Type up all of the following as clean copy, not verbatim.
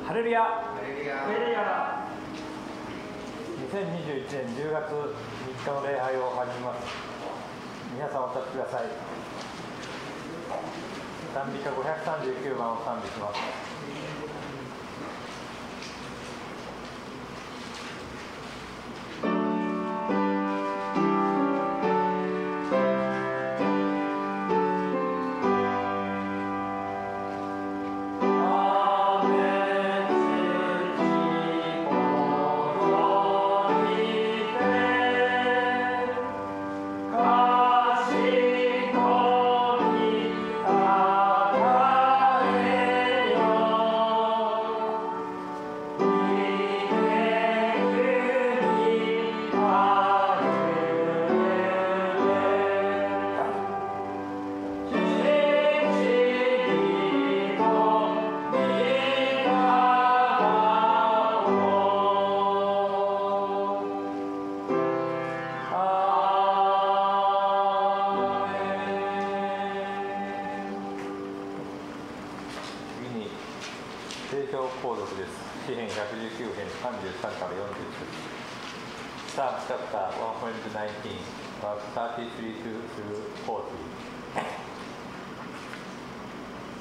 ハレルヤ。ハレルヤ。2021年10月3日の礼拝を始めます。皆さんお立ちください。賛美歌539番を賛美します。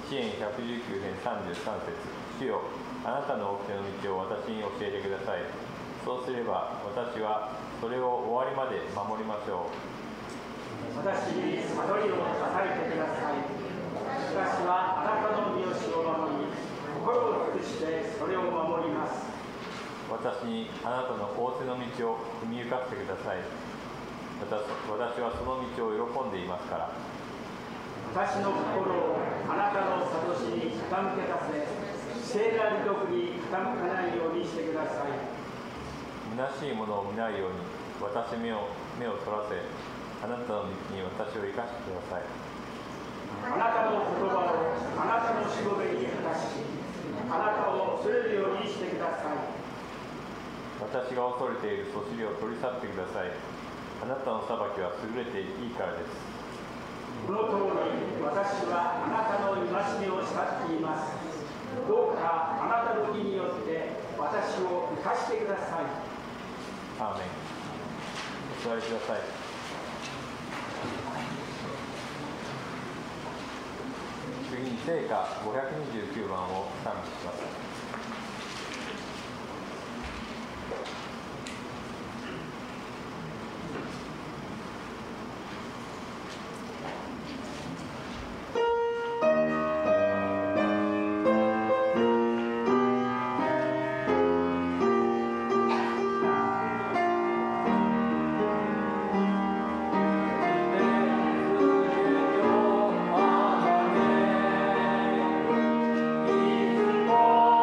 詩編119編33節。主よ、あなたの掟の道を私に教えてください。そうすれば私はそれを終わりまで守りましょう。私に悟りを与えてください。私はあなたの御教を守り、心を尽くしてそれを守ります。私にあなたの仰せの道を踏みゆかせてください。私はその道を喜んでいますから。私の心をあなたの悟しに傾けさせ、聖なる徳に傾かないようにしてください。虚しいものを見ないように私の目をそらせ、あなたの道に私を生かしてください。あなたの言葉をあなたのしもべに果たし、あなたを恐れるようにしてください。私が恐れているそしりを取り去ってください。あなたの裁きは優れていいからです。この通り、私はあなたの戒めを慕っています。どうかあなたの義によって私を生かしてください。アーメン。お座りください。次に聖歌529番を賛美します。Oh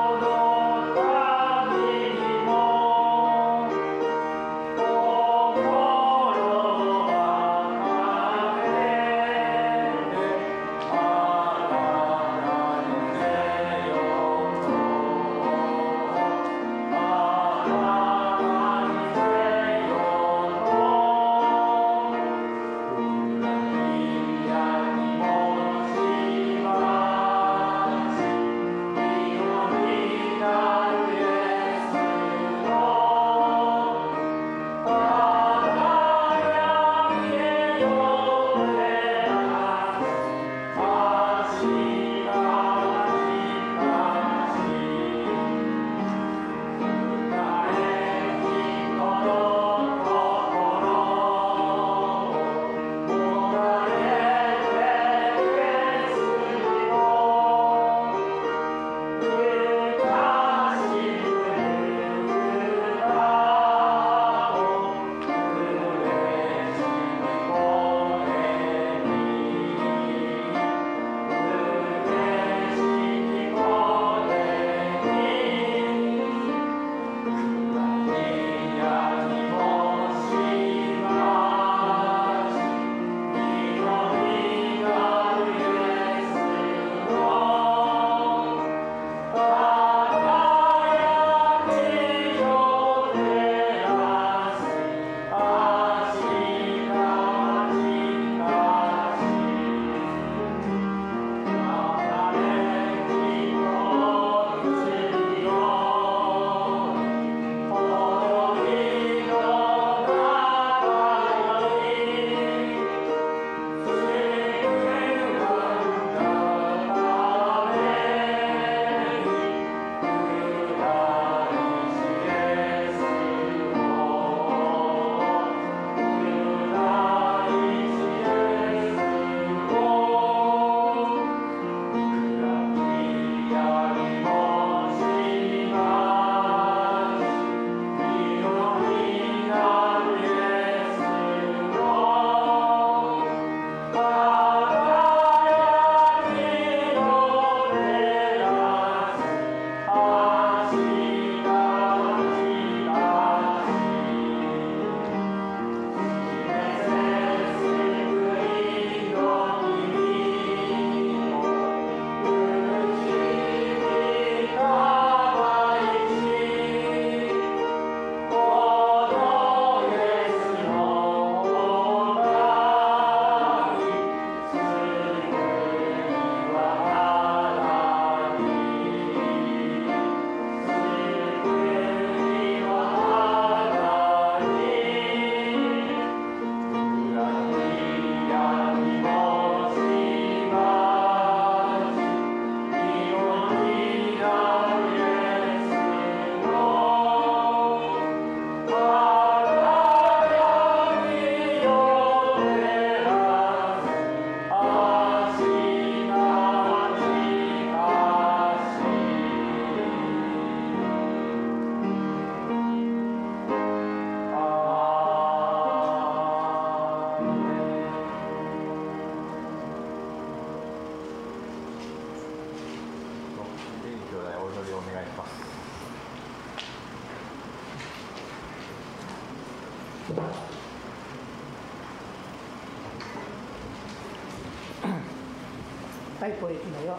Tayo po itinayo.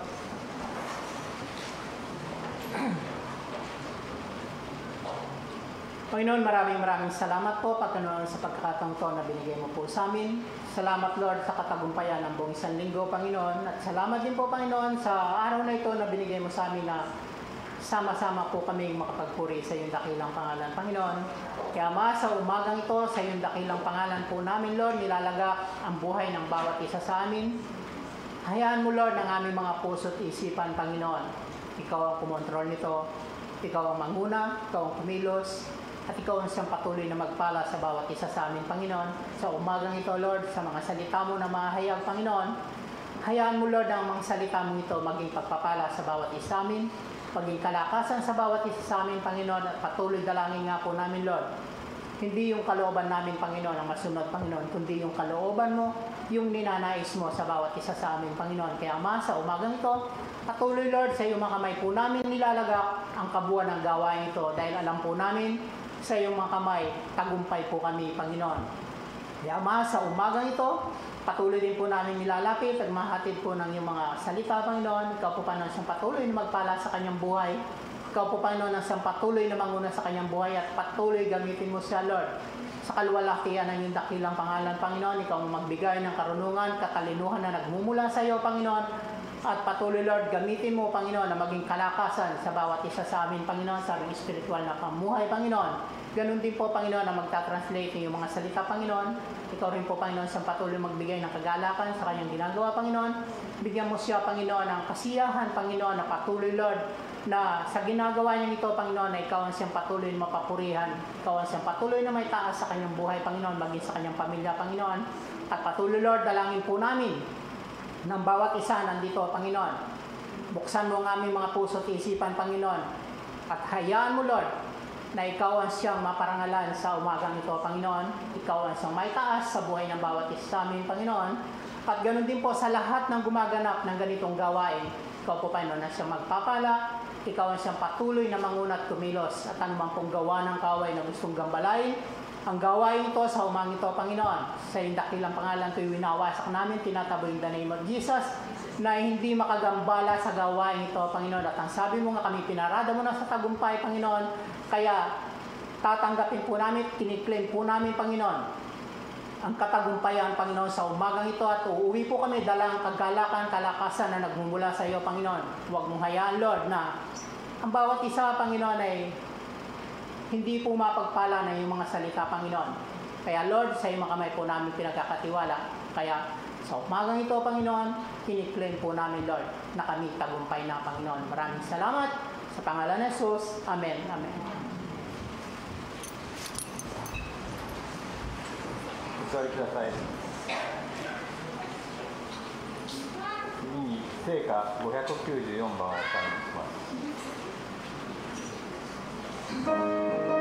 Panginoon, maraming salamat po pagkanoon sa pagkakataong to na binigay mo po sa amin. Salamat, Lord, sa katagumpayan ng buong isang linggo, Panginoon. At salamat din po, Panginoon, sa araw na ito na binigay mo sa amin na sama-sama po kami makapagpuri sa iyong dakilang pangalan, Panginoon. Kaya Ama, sa umagang ito, sa iyong dakilang pangalan po namin, Lord, nilalagak ang buhay ng bawat isa sa amin. Hayaan mo, Lord, ng aming mga puso at isipan, Panginoon. Ikaw ang kumontrol nito. Ikaw ang manguna, ikaw ang kumilos, at ikaw ang siyang patuloy na magpala sa bawat isa sa amin, Panginoon. Sa umagang ito, Lord, sa mga salita mo na mahayag, Panginoon, hayaan mo, Lord, ang mga salita mo ito maging pagpapala sa bawat isa amin, maging kalakasan sa bawat isa sa amin, Panginoon, at patuloy dalangin nga po namin, Lord. Hindi yung kalooban namin, Panginoon, ang masunod, Panginoon, kundi yung kalooban mo, yung ninanais mo sa bawat isa sa amin, Panginoon. Kaya Ama, sa umagang ito, patuloy, Lord, sa iyong mga kamay po namin nilalagak ang kabuuan ng gawain ito dahil alam po namin sa iyong mga kamay, tagumpay po kami, Panginoon. Kaya Ama, sa umagang ito, patuloy din po namin nilalapit at mahatid po ng iyong mga salita, Panginoon. Ikaw po, Panginoon, siyang patuloy na magpala sa kanyang buhay. Ikaw po, Panginoon, ang siyang patuloy na manguna sa kanyang buhay at patuloy gamitin mo siya, Lord. Sa kaluwalhatian ng iyong dakilang pangalan, Panginoon, ikaw ang magbigay ng karunungan, katalinuhan na nagmumula sa iyo, Panginoon. At patuloy, Lord, gamitin mo, Panginoon, na maging kalakasan sa bawat isa sa amin, Panginoon, sa aming spiritual na pamuhay, Panginoon. Ganun din po, Panginoon, na magta-translate yung mga salita, Panginoon. Ikaw rin po, Panginoon, sa patuloy magbigay ng kagalakan sa kanyang ginagawa, Panginoon. Bigyan mo siya, Panginoon, ng kasiyahan, Panginoon, na patuloy, Lord, na sa ginagawa niya ito, Panginoon, na ikaw ang siyang patuloy na mapapurihan. Ikaw ang siyang patuloy na may taas sa kanyang buhay, Panginoon, maging sa kanyang pamilya, Panginoon. At patuloy, Lord, dalangin po namin ng bawat isa nandito, Panginoon. Buksan mo ang aming mga puso at isipan, Panginoon. At hayaan mo, Lord, na ikaw ang siyang maparangalan sa umagang ito, Panginoon. Ikaw ang siyang may taas sa buhay ng bawat isa sa amin, Panginoon. At ganoon din po sa lahat ng gumaganap ng ganitong gawain. Ikaw po, Panginoon, ang siyang magpapala. Ikaw ang siyang patuloy na manguna at kumilos. At anumang pong gawa ng kaway na gustong gambalain, ang gawain ito sa umagang ito, Panginoon. Sa iyong dakilang pangalan ito'y winawasak namin, tinataboy in the name of Jesus, na hindi makagambala sa gawain ito, Panginoon. At ang sabi mo nga kami, pinarada mo na sa tagumpay, Panginoon. Kaya tatanggapin po namin, kiniklaim po namin, Panginoon, ang katagumpayan, Panginoon, sa umagang ito at uuwi po kami dalang kagalakan, kalakasan na nagmumula sa iyo, Panginoon. Huwag mong hayaan, Lord, na ang bawat isa, Panginoon, ay hindi po mapagpala na yung mga salita, Panginoon. Kaya, Lord, sa iyong mga kamay po namin pinagkakatiwala. Kaya, sa umagang ito, Panginoon, kiniklaim po namin, Lord, na kami tagumpay na, Panginoon. Maraming salamat. Sa pangalan ng Jesus. Amen. Amen. お座りください。次に聖歌594番をお賛美します。Amen.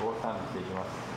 を賛美していきます。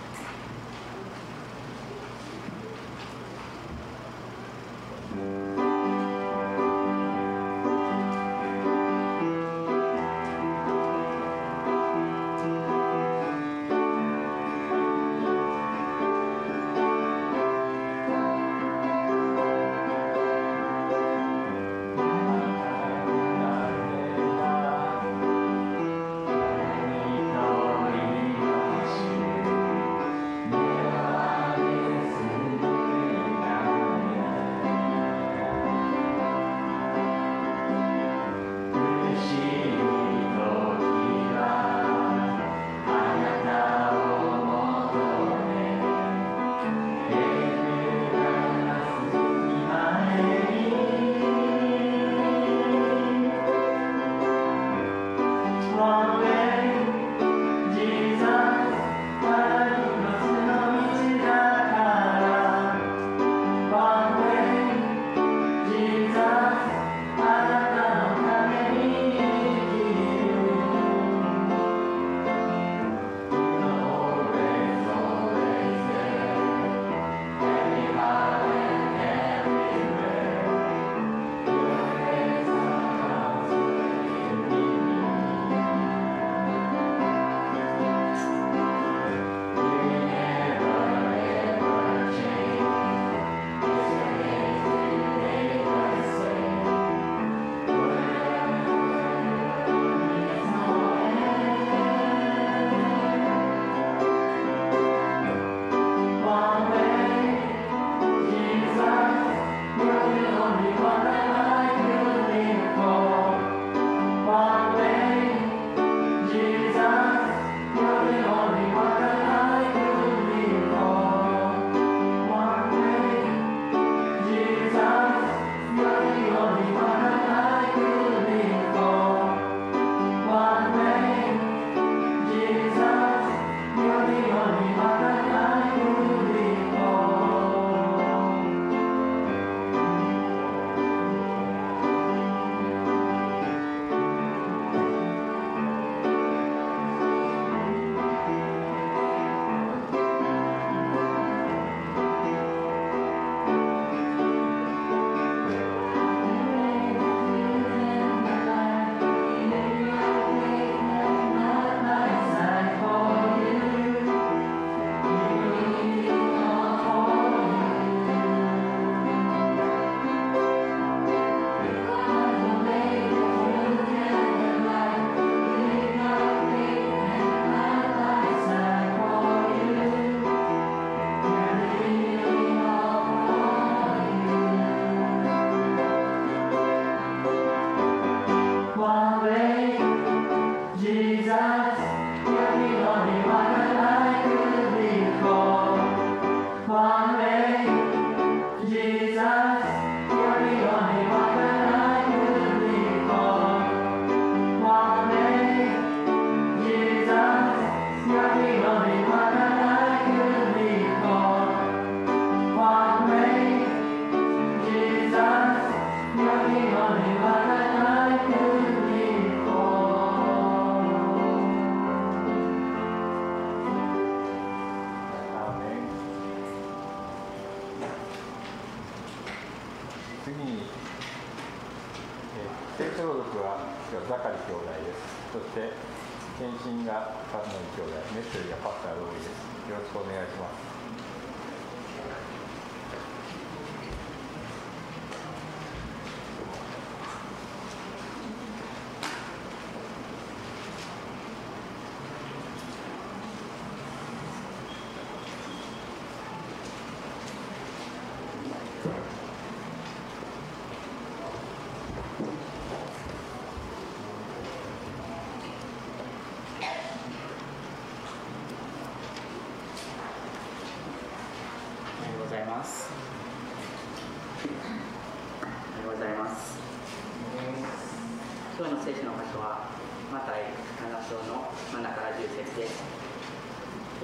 今日の聖書の箇所はマタイ7章の7から10節です。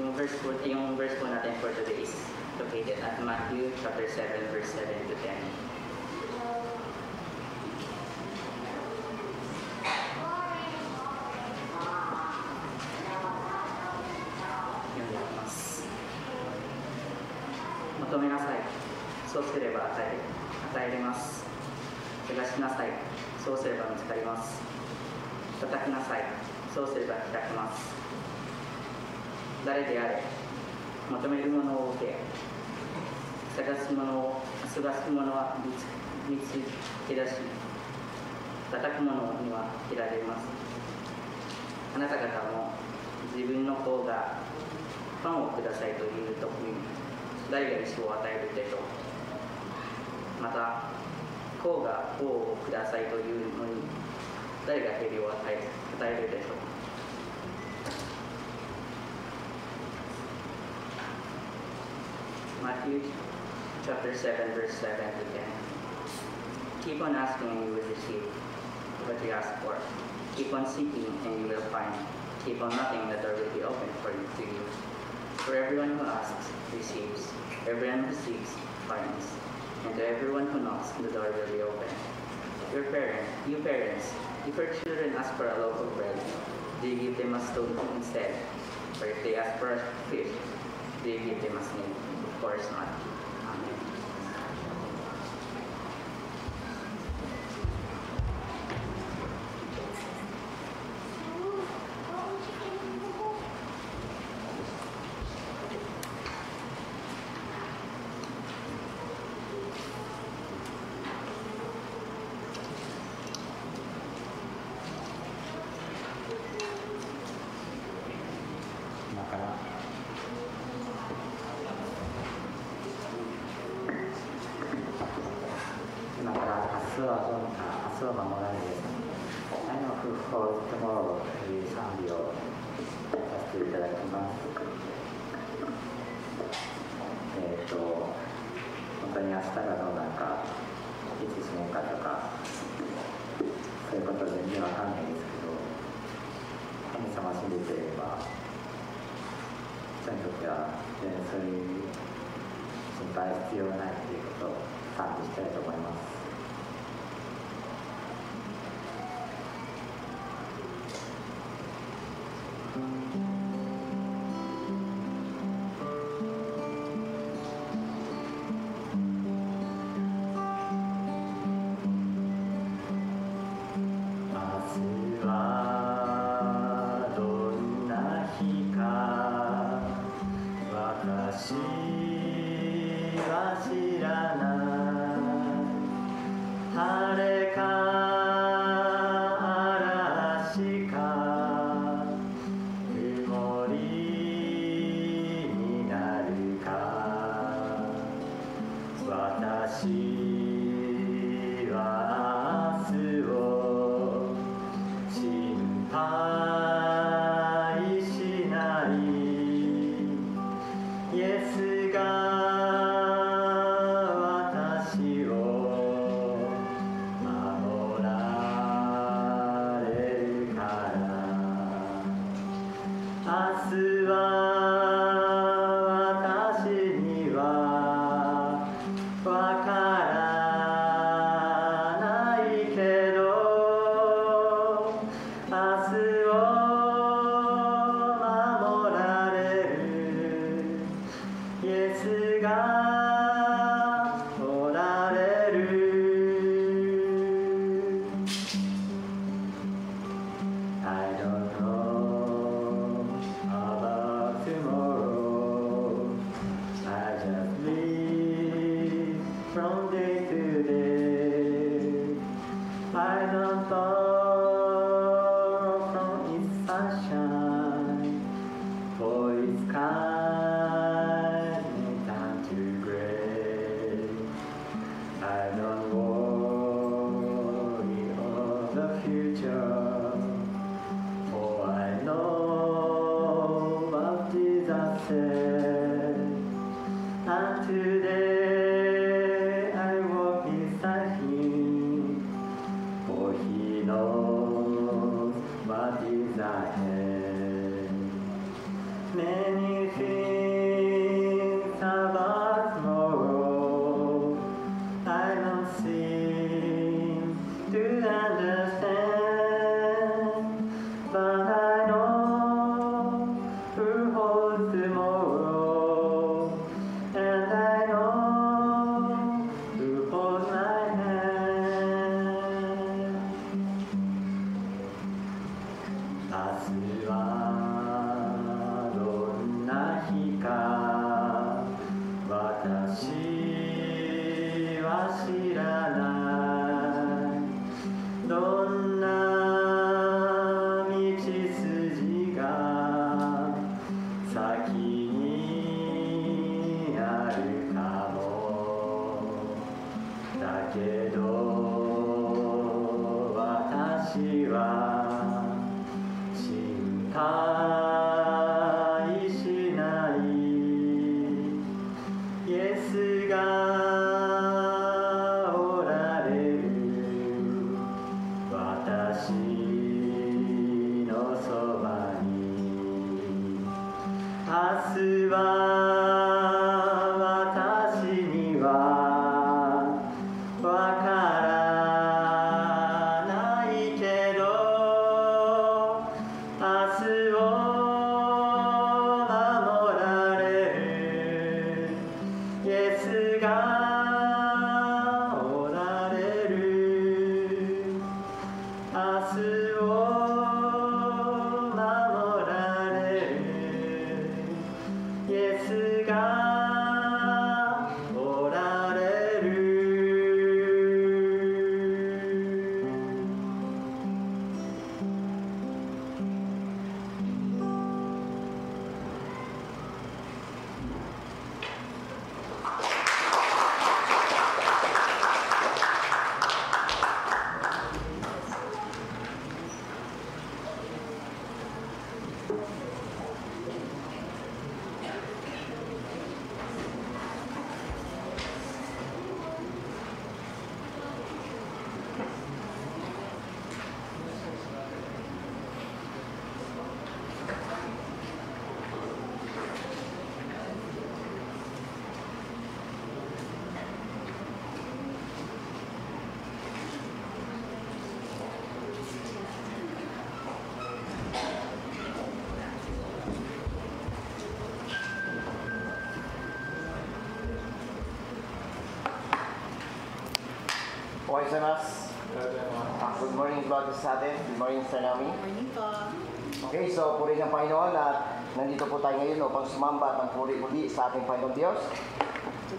Yung verse po natin for today is located at Matthew chapter 7 verse 7 to 10. 求めなさい。そうすれば与えられます。探しなさい。そうすれば見つかります。叩きなさい。そうすれば開きます。誰であれ、求めるものを受け、探すものは見つけ出し、叩くものには開かれます。あなた方も自分の子がパンをくださいというときに誰が石を与えるでしょう。また子がパンをくださいというのに誰が蛇を与えるでしょう。Matthew chapter 7 verse 7 to 10. Keep on asking and you will receive what you ask for. Keep on seeking and you will find. Keep on knocking and the door will be opened for you to you. For everyone who asks receives. Everyone who seeks finds. And to everyone who knocks the door will be opened. You parents, if your children ask for a loaf of bread, do you give them a stone instead? Or if they ask for a fish, do you give them a snake? Of course not. Amen. 今から明日は守られる。I know who for tomorrow という賛美をさせていただきます。本当に明日がどうなるか、いつ死ぬかとか、そういうこと全然わかんないですけど、神様を信じていれば、人にとっては全然そういう心配必要ないということを賛美したいと思います。And I know 先にあるかも。だけど私は心配しない。イエスがおられる。私のそばに。明日は私にはわからないけど、明日を守られるイエスがおられる。明日を守られるイエスがおられる。おはようございます。Good morning, Brother Saden. Good morning, Sir Naomi. Morning po. Okay, so puri ng Panginoon at nandito po tayo ngayon upang sumamba at magpuri muli sa ating Panginoon Diyos.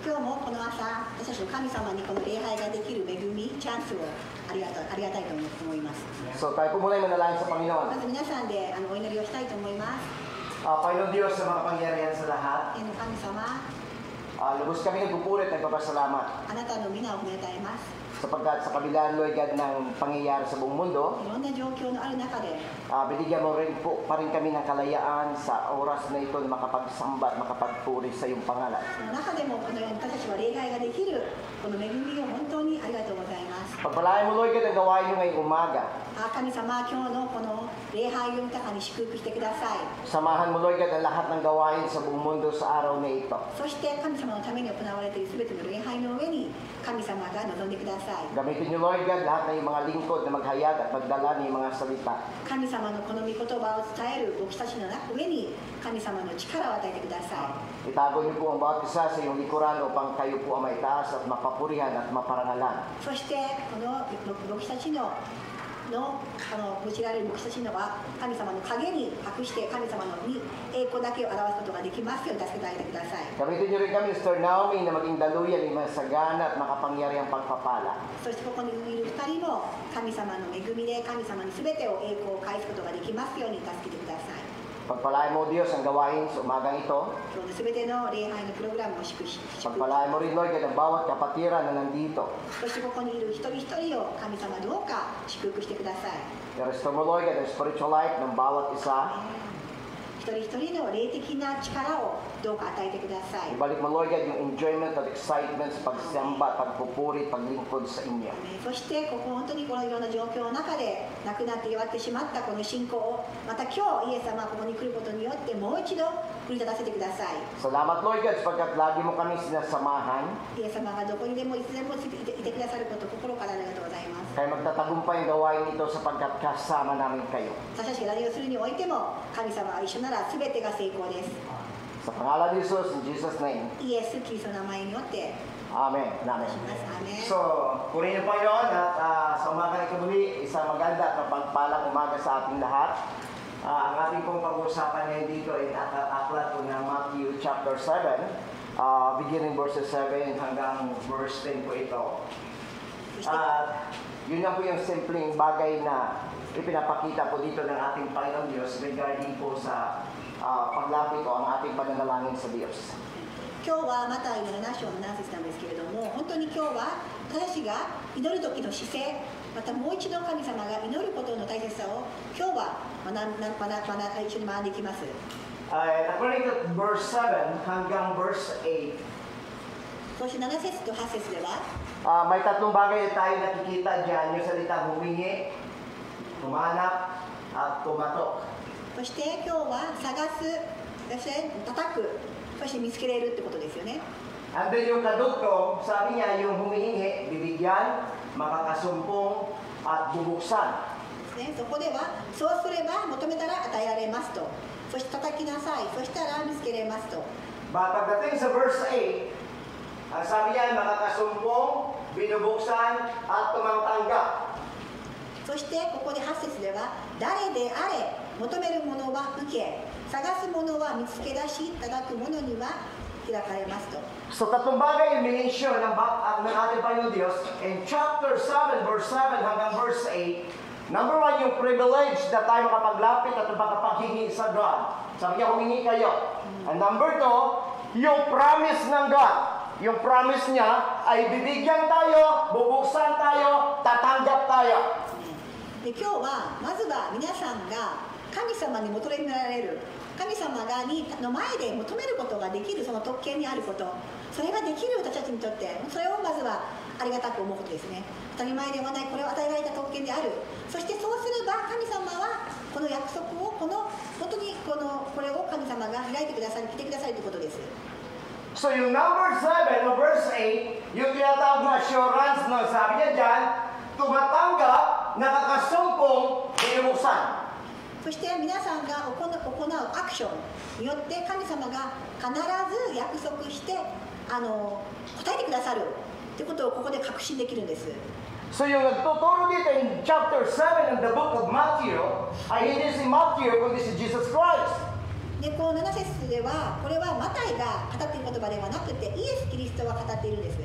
今日もこの朝、私たちの神様にこの礼拝ができる恵み、チャンスをありがたいと思います。 So tayo po muna ay manalangin sa ま Panginoon. ず皆さんでお祈りをしたいと思います。 Panginoon Diyos sa mga pangyarihan sa lahat, 天の神様、 lubos kami nagpupuri at nagpapasalamat あなたの皆を褒めたえます。 sapagkat sa kabila, Lord God, ng pangyayari sa buong mundo, いろんな状況のある中で、 binigyan mo rin po pa rin kami ng kalayaan sa oras na ito na makapagsamba at makapagpuri sa iyong pangalan. その中でもこのように私たちは礼拝ができるこの恵みを本当にありがとうございます。 Pagpalain mo, Lord God, ang gawain nyo ngayong umaga. 神様、今日のこの礼拝を豊かに祝福してください。 Samahan mo, Lord God, ang lahat ng gawain sa buong mundo sa araw na ito. そして神様のために行われているすべての礼拝の上に神様が望んでください。 Gamitin niyo, Lord God, lahat ng iyong mga lingkod na maghayag at magdala ng iyong mga salita. 神様のこの御言葉を伝える僕たちの上に神様の力を与えてください。 Itago niyo po ang bawat isa sa iyong likuran upang kayo po ang maitaas at mapapurihan at maparangalan. そしてこの僕たちの用いられる僕たちのは神様の影に隠して神様のに栄光だけを表すことができますように助けてあげてください。 Gamitin niyo rin kami, Sister Naomi, na maging daluyan ng masagana at makapangyarihang pagpapala. そしてここにいる2人も神様の恵みで神様に全てを栄光を返すことができますように助けてください。 Pagpalain mo, Diyos, ang gawain sa umagang ito. 今日の全ての礼拝のプログラムを祝福し Pagpalain mo rin, Lord God, ang bawat kapatiran na nandito. そしてここにいる一人一人を神様どうか祝福してください。 I-restore mo, Lord God, ang spiritual life ng bawat isa. 一人一人の霊的な力をどうか与えてください。 Ibalik mo, Lord God, yung enjoyment at excitement sa pagsamba, pagpupuri, paglingkod sa inyo. そしてここ本当にこのような状況の中で亡くなって弱ってしまったこの信仰をまた今日イエス様がここに来ることによってもう一度奮い立たせてください。 Salamat, Lord God, sapagkat lagi mo kami sinasamahan. イエス様がどこにでもいつでもいてくださること心からありがとうございます。 Kaya magtatagumpay ang gawain ito sapagkat kasama namin kayo. 私たちが何をするにおいても神様が一緒なら全てが成功です。 Sa pangalan ni Jesus, in Jesus' name, イエス・キリストの名前によって Amen. Amen. します。アーメン。 So, purihin ng Panginoon at sa umaga ito muli, isang maganda at mapagpalang umaga sa ating lahat. Ang ating pong pag-uusapan ngayon dito ay aklat po ng Matthew chapter 7, beginning verses 7 hanggang verse 10 po ito. At yun lang po yung simpleng bagay na ipinapakita po dito ng ating Panginoon Diyos regarding po sa paglapit o ang ating pananalangin sa Diyos. 今日はマタイの7章の7節なんですけれども、本当に今日は私たちが祈る時の姿勢、またもう一度神様が祈ることの大切さを今日は一緒に学んでいきます。According to verse 7 hanggang verse 8, そして7節と8節では、may tatlong bagay tayo nakikita dyan, yung salitang humingi, humanap, at kumatok. そして今日は探す、そして叩く、そして見つけれるってことですよね。Andun yung kadugtong, sabi niya yung humihingi, bibigyan, makakasumpong, at bubuksan. ね、そこではそうすれば求めたら与えられますと、そして叩きなさい、そしたら見つけれますと。 But pagdating sa verse 8, ang sabi niya makakasumpong, binubuksan, at tumangtanggap. そしてここで8節では、誰であれ求めるものは受け、探すものは見つけ出し、叩くものには開かれますと。 So tatlong bagay yung minensyon ng ating Panginoon Diyos in chapter 7, verse 7 hanggang verse 8. Number 1, yung privilege na tayo makapaglapit at makapaghingi sa God. Sabi niya, humingi kayo. And number 2, yung promise ng God. Yung promise niya ay bibigyan tayo, bubuksan tayo, tatanggap tayo. で今日はまずは皆さんが神様に求められる、神様がの前で求めることができるその特権にあること、それができる私たちにとって、それをまずはありがたく思うことですね。当たり前ではない、これを与えられた特権である。そしてそうすれば神様はこの約束を、本当にこれを神様が開いてくださる、来てくださるということです。 So yung number 7 o verse 8, yung tinatawag na assurance, no, sabi niya dyan, tumatanggap, nakakasumpong, binubuksan. そして皆さんが行うアクションによって神様が必ず約束して答えてくださるということをここで確信できるんです。 So yung nagtuturo dito in chapter 7 of the book of Matthew, ay hindi si Matthew, kundi si Jesus Christ. でこの7節ではこれはマタイが語っている言葉ではなくてイエス・キリストが語っているんです。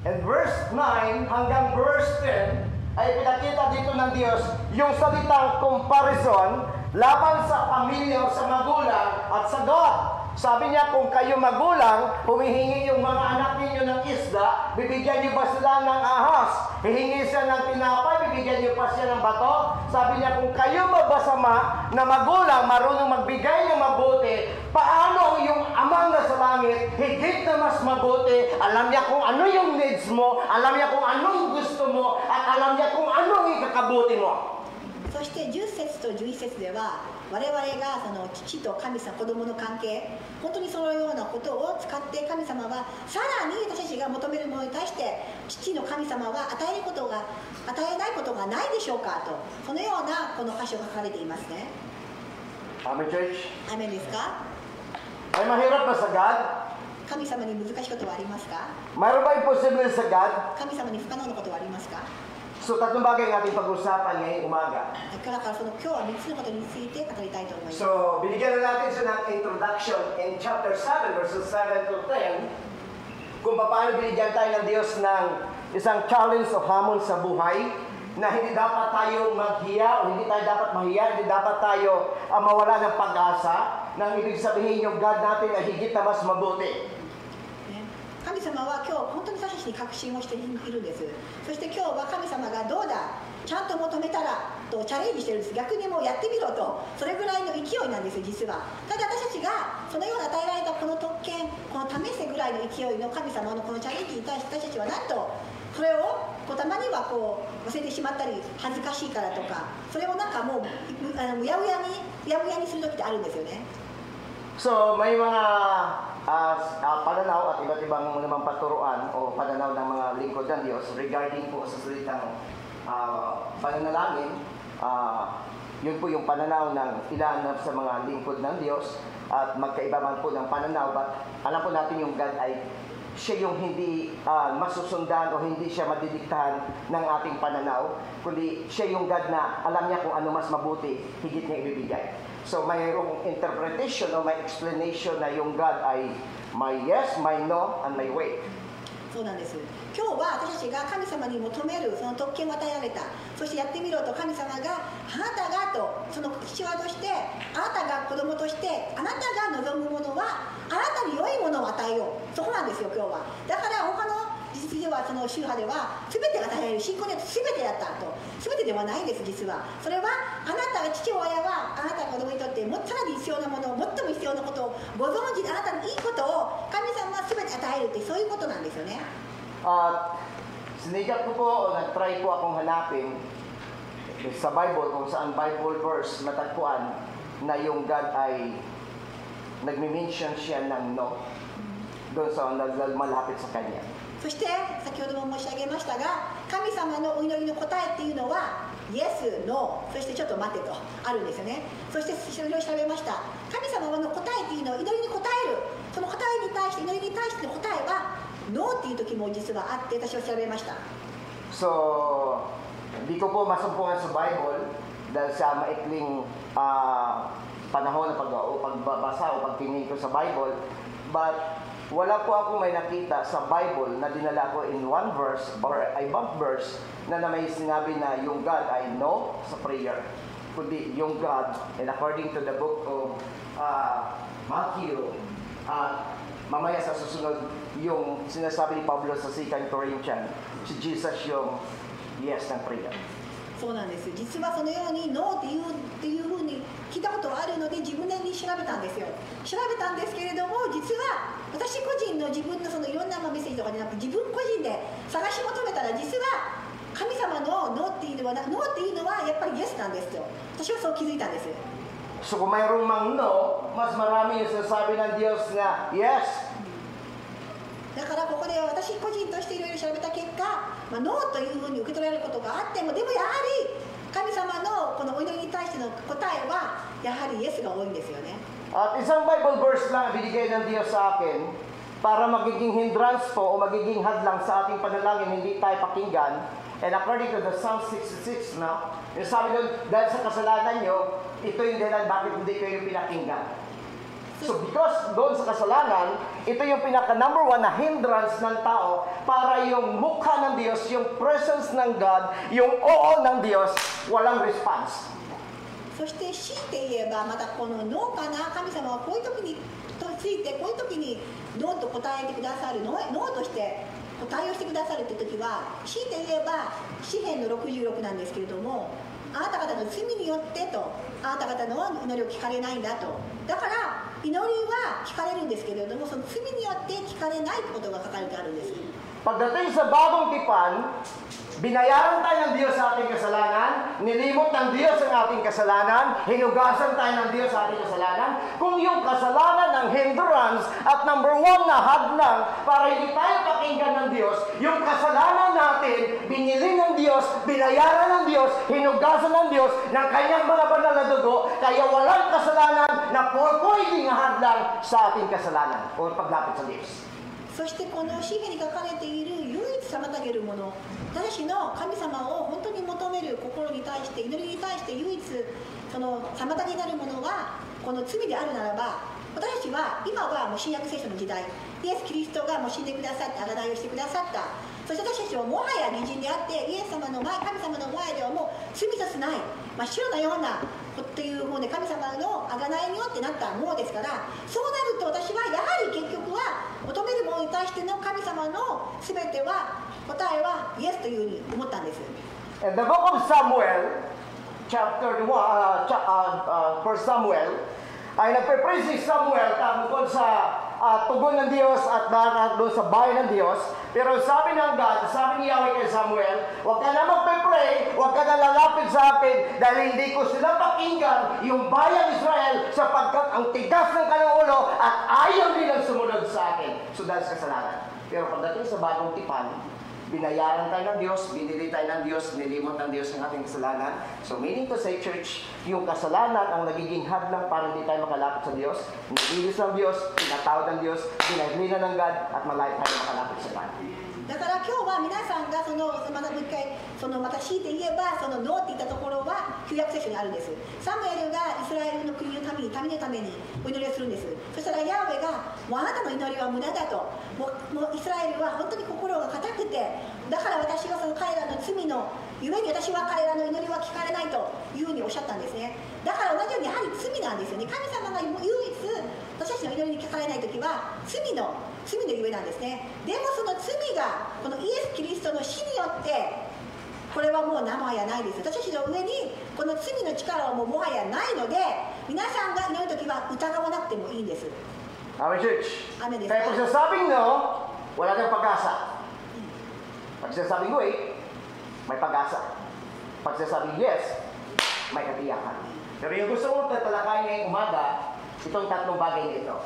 And verse 9 hanggang verse 10 ay pinakita dito ng Diyos yung salitang comparison laban sa pamilya o sa magulang at sa God. Sabi niya, kung kayo magulang, humihingi yung mga anak ninyo ng isda, bibigyan niyo ba sila ng ahas? Hihingi siya ng tinapay, bibigyan niyo pa siya ng bato? Sabi niya, kung kayo mabasama na magulang, marunong magbigay ng mabuti, paano yung amang nasa langit, higit na mas mabuti, alam niya kung ano yung needs mo, alam niya kung anong gusto mo, at alam niya kung anong ikakabuti mo. そして10節と11節では我々がその父と神様、子供の関係、本当にそのようなことを使って神様はさらに私たちが求めるものに対して父の神様は与えないことがないでしょうかと、そのようなこの箇所が書かれていますね。 Amen, church? アーメンですか？ Ay mahirap ba sa God? 神様に難しいことはありますか？ Mayroon ba imposible sa God? 神様に不可能なことはありますか？ So tatlong bagay ang ating pag-usapan ngayong umaga. だからその今日は3つのことについて語りたいと思います。 So, binigyan na natin siya ng introduction in chapter 7, verses 7 to 10, kung paano binigyan tayo ng Diyos ng isang challenge o hamon sa buhay, na hindi dapat tayo maghiya o hindi tayo dapat mahiya, hindi dapat tayo mawala ng pag-asa, nang ibig sabihin yung God natin ay higit na mas mabuti. 神様は今日本当に私たちに確信をしているんです。そして今日は神様がどうだ、ちゃんと求めたらとチャレンジしてるんです。逆にもうやってみろと、それぐらいの勢いなんです実は。ただ私たちがそのような与えられたこの特権、この試せぐらいの勢いの神様のこのチャレンジに対して私たちはなんとそれをたまには忘れてしまったり恥ずかしいからとか、それをなんかもううやうやにする時ってあるんですよね。 So, may mga pananaw at iba't ibang namang paturuan o pananaw ng mga lingkod ng Diyos regarding po sa salitang pananalangin. Yun po yung pananaw ng ilan sa mga lingkod ng Diyos at magkaiba man po ng pananaw. But alam po natin yung God ay siya yung hindi masusundan o hindi siya madidiktahan ng ating pananaw, kundi siya yung God na alam niya kung ano mas mabuti, higit niya ibibigay. So mayroong interpretation o may explanation na yung God ay may yes, may no, and may way. そうなんです。今日は私たちが神様に求めるその特権を与えられた。そしてやってみろと神様があなたがとその父親としてあなたが子供としてあなたが望むものはあなたに良いものを与えよう。そこなんですよ今日は。だから他の実ではその宗派では全てが与えられる信仰によって全てやったと全てではないです実は。それはあなたが父親はあなたが子供にとってさらに必要なものを最も必要なことをご存知であなたのいいことを神様は全て与えるってそういうことなんですよね。Sinigat ko po, nag-try po akong hanapin sa Bible kung saan Bible verse matagpuan na yung God ay nagme-mention siya ng no doon sa malapit sa Kanya. そして先ほども申し上げましたが神様のお祈りの答えっていうのはイエス、ノー、そしてちょっと待てとあるんですよね。そしてそれを調べました。神様の答えっていうのは祈りに答えるその答えに対して祈りに対しての答えはノーっていう時も実はあって私は調べました。 So, hindi ko po masumpungan sa Bible dahil sa maikling panahon na pagbabasa o pagtingin ko sa Bible. But wala po ako may nakita sa Bible na dinala ko in one verse or ibang verse na may sinabi na yung God ay no sa prayer. Kundi yung God, and according to the book of Matthew, mamaya sa susunod yung sinasabi ni Pablo sa 2 Corinthians, si Jesus yung yes ng prayer. そうなんです。実はそのようにノーっていうふうに聞いたことがあるので自分なりに調べたんですよ。調べたんですけれども実は私個人の自分のそのいろんなメッセージとかじゃなく自分個人で探し求めたら実は神様のノーっていうのはやっぱりイエスなんですよ。私はそう気づいたんです。 So kung mayroong mang no, mas marami yung sinasabi ng Diyos na yes. だからここで私個人としていろいろ調べた結果、ノーというふうに受け取られることがあってもでもやはり神様のこのお祈りに対しての答えはやはりイエスが多いんですよね。 At isang Bible verse lang binigay ng Diyos sa akin para magiging hindrance po o magiging hadlang sa ating panalangin hindi tayo pakinggan. And according to the Psalm 66 now, yung sabi doon, dahil sa kasalanan nyo, ito yung dahilan bakit hindi kayo pinakinggan. So because doon sa kasalanan, ito yung pinaka number one na hindrance ng tao para yung mukha ng Diyos, yung presence ng God, yung oo ng Diyos, walang response. そして強いて言えばまたこのノーかな神様はこういう時にとついてこういう時にノーと答えてくださるノーとして対応してくださるって時は強いて言えば詩篇の66なんですけれどもあなた方の罪によってとあなた方の祈りを聞かれないんだとだから祈りは聞かれるんですけれどもその罪によって聞かれないってことが書かれてあるんです。 Pagdating sa bagong tipan, binayaran tayo ng Diyos sa ating kasalanan, nilimot ng Diyos ang ating kasalanan, hinugasan tayo ng Diyos sa ating kasalanan. Kung yung kasalanan ng hindrance at number one na hadlang para hindi tayo pakinggan ng Diyos, yung kasalanan natin, binili ng Diyos, binayaran ng Diyos, hinugasan ng Diyos ng kanyang mga banal na dugo, kaya walang kasalanan na pwedeng hadlang sa ating kasalanan o paglapit sa Diyos. そしてこの詩篇に書かれている唯一妨げるもの私の神様を本当に求める心に対して祈りに対して唯一その妨げになるものはこの罪であるならば私たちは今はもう新約聖書の時代イエス・キリストがもう死んでくださって贖いをしてくださったそして私たちはもはや義人であってイエス様の前神様の前ではもう罪一つない真っ白なようなという方で神様の贖いによってなったものですからそうなると私はやはり結局は求めるものに対しての神様の全ては答えはイエスというふうに思ったんです。 In the book of Samuel, chapter 1, 1 Samuel, ay nagpe-praise si Samuel tungkol sa tugon ng Diyos at doon sa bayan ng Diyos. Pero sabi ng God, sabi ni Yahweh kay Samuel, huwag ka na magpe-pray, huwag ka na lalapit sa akin dahil hindi ko sila pakinggan yung bayan Israel sapagkat ang tigas ng kanilang ulo at ayaw nilang sumunod sa akin. So dahil sa kasalanan. Pero pagdating sa bagong tipan, binayaran tayo ng Diyos, binili tayo ng Diyos, nilimot ng Diyos ang ating kasalanan. So meaning to say, church, yung kasalanan ang nagiging hadlang para hindi tayo makalapit sa Diyos. Nililis ng Diyos, pinatawad ng Diyos, pinaglina ng God, at malayo tayo makalapit sa God. だから今日は皆さんがまたもう一回また強いて言えばノーって言ったところは旧約聖書にあるんです。サムエルがイスラエルの国のために民のためにお祈りをするんです。そしたらヤーウェがもうあなたの祈りは無駄だと、もうイスラエルは本当に心が固くて、だから私はその彼らの罪のゆえに私は彼らの祈りは聞かれないというふうにおっしゃったんですね。だから同じようにやはり罪なんですよね。神様が唯一私たちの祈りに聞かれないときは罪のゆえなんですね。でもその罪がこのイエス・キリストの死によってこれはもうもはやないです。私たちの上にこの罪の力はもはやないので、皆さんが祈るときは疑わなくてもいいんです。Amen, church. Amen. Kaya pag sinasabing no, wala kang pag-asa. Pag sinasabing wait, may pag-asa. Pag sinasabing yes, may katiyakan. Pero yung gusto mong tatalakayin ngayong umaga, itong tatlong bagay nito.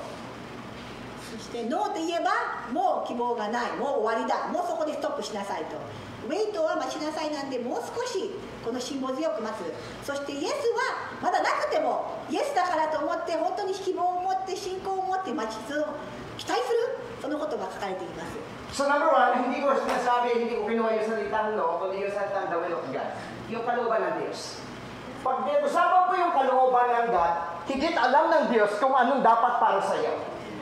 そしてノーと言えばもう希望がない、もう終わりだ、もうそこでストップしなさいと。ウェイトは待ちなさいなんで、もう少しこの辛抱強く待つ。そしてイエスはまだなくてもイエスだからと思って本当に希望を持って信仰を持って期待する、そのことが書かれています。 So number one, hindi ko sinasabi, hindi ko kinuha yung salitang no, kundi yung salitang the will of God. Yung kalooban ng Diyos. Pag usapan po yung kalooban ng God, higit alam ng Diyos kung anong dapat para sa iyo.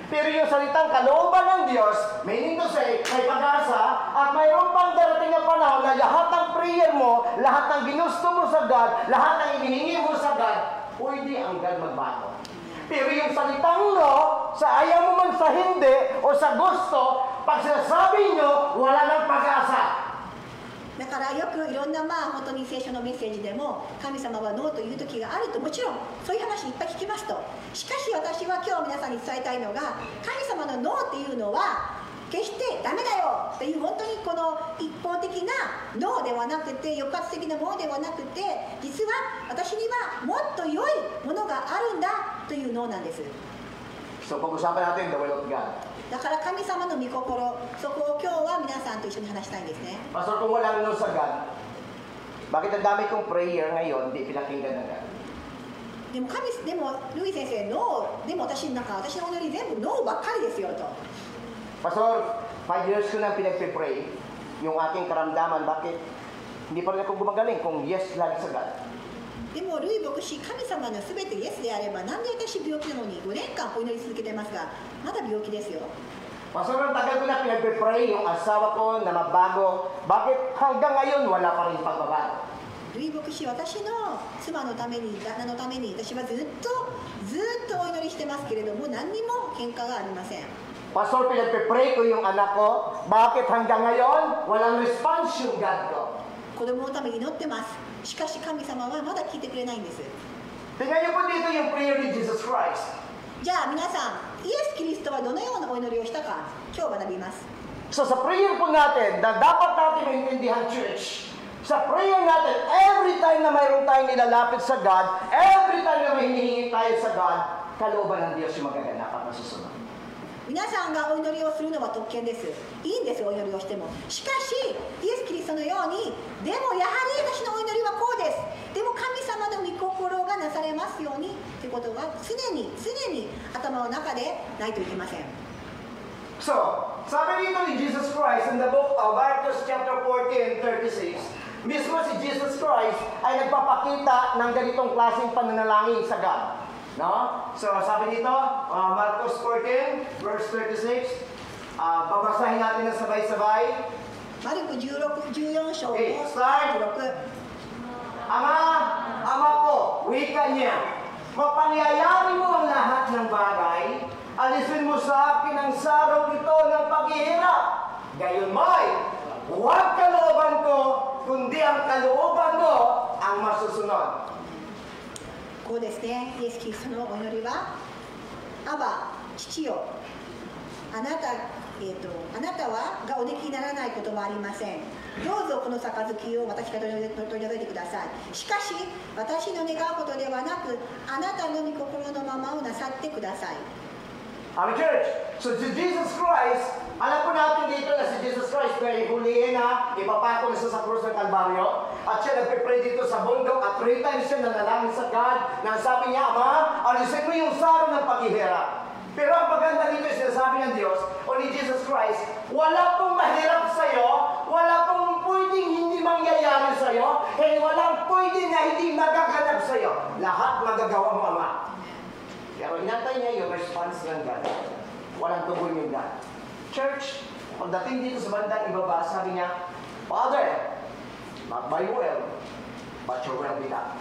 Pero yung salitang kalooban ng Diyos, meaning to say, may pag-asa, at mayroon pang darating na panahon na lahat ng prayer mo, lahat ng ginusto mo sa God, lahat ng inihingi mo sa God, pwede ang God magbago. Pero yung salitang no, sa ayaw mo man sa hindi o sa gusto, pag sinasabi nyo, wala nang pag-asa. だからよくいろんな本当に聖書のメッセージでも神様はノーという時があると、もちろんそういう話いっぱい聞きますと。しかし私は今日皆さんに伝えたいのが、神様のノーっていうのは決してダメだよっていう本当にこの一方的なノーではなくて、抑圧的なものではなくて、実は私にはもっと良いものがあるんだというノーなんです。 So pag-usapan natin the will of God. だから神様の御心、そこを今日は皆さんと一緒に話したいんですね。 Pastor, kung walang no sa God, bakit ang dami kong prayer ngayon, hindi pinakinggan ng God? でもルイ先生、ノーでも私のお祈り全部ノーばっかりですよと。 Pastor, 5 years ko nang pinagpipray, yung aking karamdaman, bakit hindi pa rin ako gumagaling kung yes lagi sa God? でもルイ牧師、神様のすべてイエスであれば、なんで私病気なのに5年間お祈り続けてますが、まだ病気ですよ。 Pastor, ang tagal ko na pinagpipray yung asawa ko na mabago, bakit hanggang ngayon wala pa rin pagbabago? ルイ牧師、私の妻のために、旦那のために、私はずっとお祈りしてますけれども、何にも変化がありません。 Pastor, pinagpipray ko yung anak ko, bakit hanggang ngayon walang response yung God ko? 子供のために祈ってます。しかし神様はまだ聞いてくれないんです。 Tingnan niyo po dito yung prayer ni Jesus Christ. じゃあ皆さん、イエス・キリストはどのようなお祈りをしたか、今日学びます。 So sa prayer po natin, na dapat natin maintindihan, church, sa prayer natin, every time na mayroon tayong nilalapit sa God, every time na may hinihingi tayo sa God, kalooban ng Diyos yung magaganap at masusunod. 皆さんがお祈りをするのは特権です。いいんです、お祈りをしても。しかし、イエス・キリストのように、でもやはり私のお祈りはこうです。でも神様の御心がなされますようにということは常に頭の中でないといけません。 So, sabi dito ni Jesus Christ in the book of Marcos chapter 14:36, mismo si Jesus Christ ay nagpapakita ng ganitong klaseng pananalangin sa God. No? So, sabi dito, Marcos 14, verse 36, babasahin natin ng sabay-sabay. マルク14章の Okay, start. 36。 Ama ko, wika niya, mapangyayari mo ang lahat ng bagay, alisin mo sa akin ang sarong ito ng paghihirap. Gayunmay, huwag kalooban ko, kundi ang kalooban mo ang masusunod. こうですね、イエス・キリストのお祈りは、アバ、父よ、あなたはがおできにならないことはありません。どうぞこの杯を私から取り除いてください。しかし、私の願うことではなく、あなたの御心のままをなさってください。 Amen, church. So, si Jesus Christ, alam po natin dito na si Jesus Christ may hulihin na, ipapako na siya sa krus ng Kalbaryo, at siya nagpipray dito sa bundok, at 3 times siya nanalangin sa God, na sabi niya, Ama, alisin mo yung sarong ng paghihirap. Pero ang maganda dito yung sinasabi ng Diyos, o ni Jesus Christ, wala pong mahirap sa'yo, wala pong pwedeng hindi mangyayari sa'yo, and walang pwedeng na hindi magaganap sa'yo. Lahat magagawa mo, Ama. Pero inantay niya yung response ng God. walang tugon yung God. Church, pagdating dito sa bandang ibaba, sabi niya, Father, not my will, but your will be done.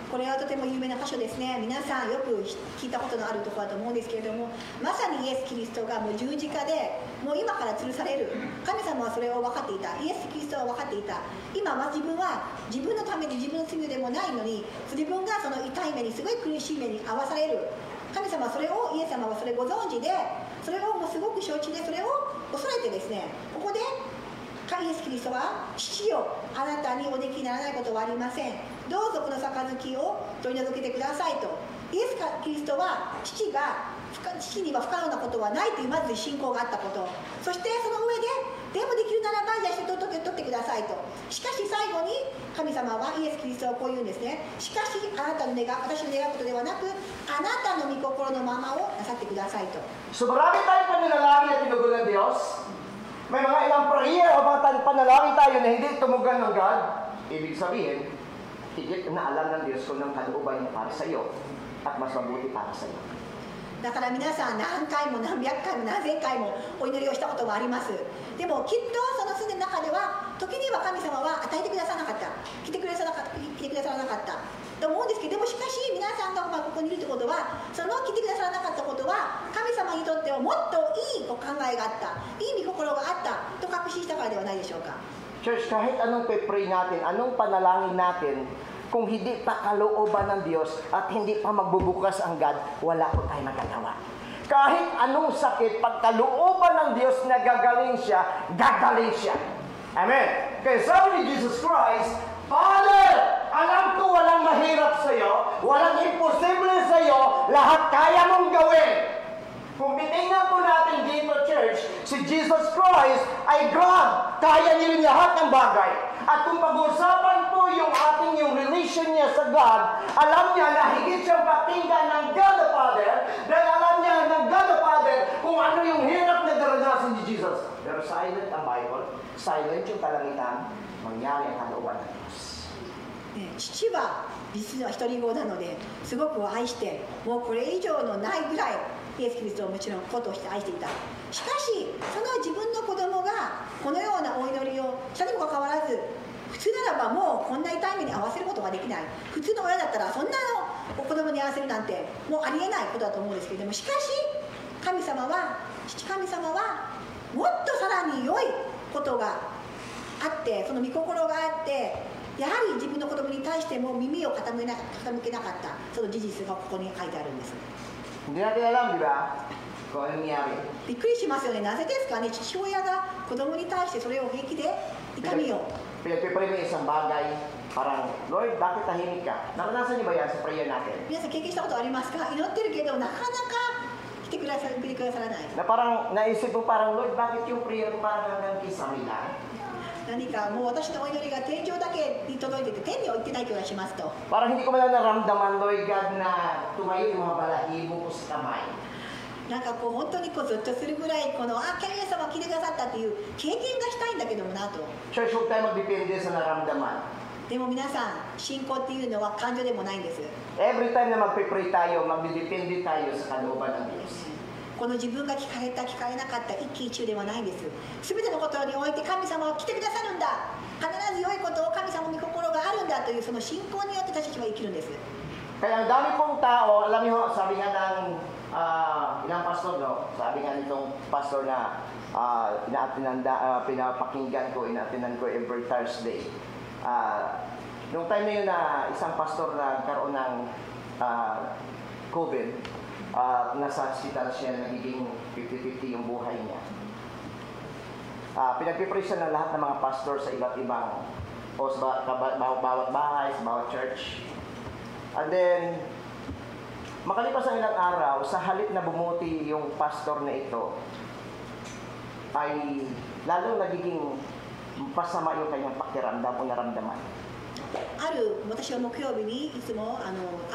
これはとても有名な箇所ですね。皆さんよく聞いたことのあるところだと思うんですけれども、まさにイエス・キリストがもう十字架でもう今から吊るされる。神様はそれを分かっていた。イエス・キリストは分かっていた。今は自分のために自分の罪でもないのに、自分がその痛い目にすごい苦しい目に遭わされる。神様はそれを、イエス様はそれをご存知で、それをもうすごく承知で、それを恐れてですね、ここでイエス・キリストは、父よ、あなたにおできにならないことはありません。どうぞこの杯を取り除けてくださいと。イエス・キリストは父には不可能なことはないというまず信仰があったこと、そしてその上で、でもできるならば、じゃあ取ってくださいと。しかし最後に神様はイエス・キリストはこう言うんですね。しかしあなたの私の願うことではなく、あなたの御心のままをなさってくださいと。So marami tayong pananalangin at tinugon ng Diyos. May mga ilang prayer o mga panalangin tayo na hindi tumugan ng God. Ibig sabihin, higit na alam ng Diyos kung ang kalooban niya para sa iyo at mas mabuti para sa iyo. だから皆さん何回も何百回も何千回もお祈りをしたこともあります。でもきっとそのすでの中では時には神様は与えてくださらなかった、来てくださらなかったと思うんですけど、でもしかし皆さんがここにいるということは、その来てくださらなかったことは神様にとってはもっといいお考えがあった、いい御心があったと確信したからではないでしょうか。 Church, kahit anong pray natin, anong panalangin natin, kung hindi pa kalooban ng Diyos at hindi pa magbubukas ang God, wala po tayo magagawa. Kahit anong sakit, pag kalooban ng Diyos na gagaling siya, gagaling siya. Amen. Kaya sabi ni Jesus Christ, Father, alam ko walang mahirap sa iyo, walang imposible sa iyo, lahat kaya mong gawin. Kung titingnan po natin dito, church, si Jesus Christ ay God. Kaya niya rin lahat ng bagay. At kung pag-usapan po yung relation niya sa God, alam niya na higit siyang pakinggan ng God the Father, dahil alam niya ng God the Father kung ano yung hirap na daranasan ni Jesus. Pero silent ang Bible, silent yung kalangitan, mangyari ang kalooban ng Diyos. 父は実は一人子なのですごく愛して、もうこれ以上のないぐらいイエス・キリストをもちろん子として愛していた。しかしその自分の子供がこのようなお祈りをしたにもかかわらず、普通ならばもうこんな痛い目に遭わせることができない、普通の親だったらそんなの子供に合わせるなんてもうありえないことだと思うんですけれども、しかし父神様はもっとさらに良いことがあって、その御心があって、やはり自分の子供に対しても耳を傾けなかったその事実がここに書いてあるんです。 Hindi natin alam, di ba? Kung anong nangyari. びっくりしますよね。なぜですかね。父親が子供に対してそれを平気で痛みを。 Pinagpipray mo isang bagay, parang, Lord, bakit tahimik ka? Naranasan niyo ba yan sa prayer natin? 皆さん経験したことありますか？祈ってるけどなかなか来てくださらない。 Na parang naisip mo parang, Lord, bakit yung prayer mo parang hanggang kisami lang? 何かもう私のお祈りが天井だけに届いてて天には行ってない気がしますと。 Parang hindi ko man naramdaman, Lord God, na tumayo yung mga balahibo ko sa kamay. なんかこう本当にこうずっとするぐらいこの神様来てくださったっていう経験がしたいんだけどもなと。 Church, huwag tayo magdepende sa naramdaman. でも皆さん信仰っていうのは感情でもないんです。 Every time na magpipray tayo, magdidepende tayo sa kalooban ng Diyos. この自分が聞かれた聞かれなかった一喜一憂ではないんです。全てのことにおいて神様は来てくださるんだ、必ず良いことを神様の御心があるんだというその信仰によって私たちは生きるんです。 Kaya ang dami pong tao, alam niyo, sabi nga ng ilang pastor, no? Sabi nga nitong pastor na pinapakinggan ko, inatinan ko every Thursday. Nung time na yun na isang pastor na nagkaroon ng COVID, nasa hospital siya, nagiging 50-50 yung buhay niya. Pinagpipray siya ng lahat ng mga pastor sa iba't ibang o sa bawat bahay, sa bawat church. And then, makalipas ang ilang araw, sa halip na bumuti yung pastor na ito, ay lalong nagiging pasama yung kanyang pakiramdam o naramdaman. ある私は木曜日にいつもあ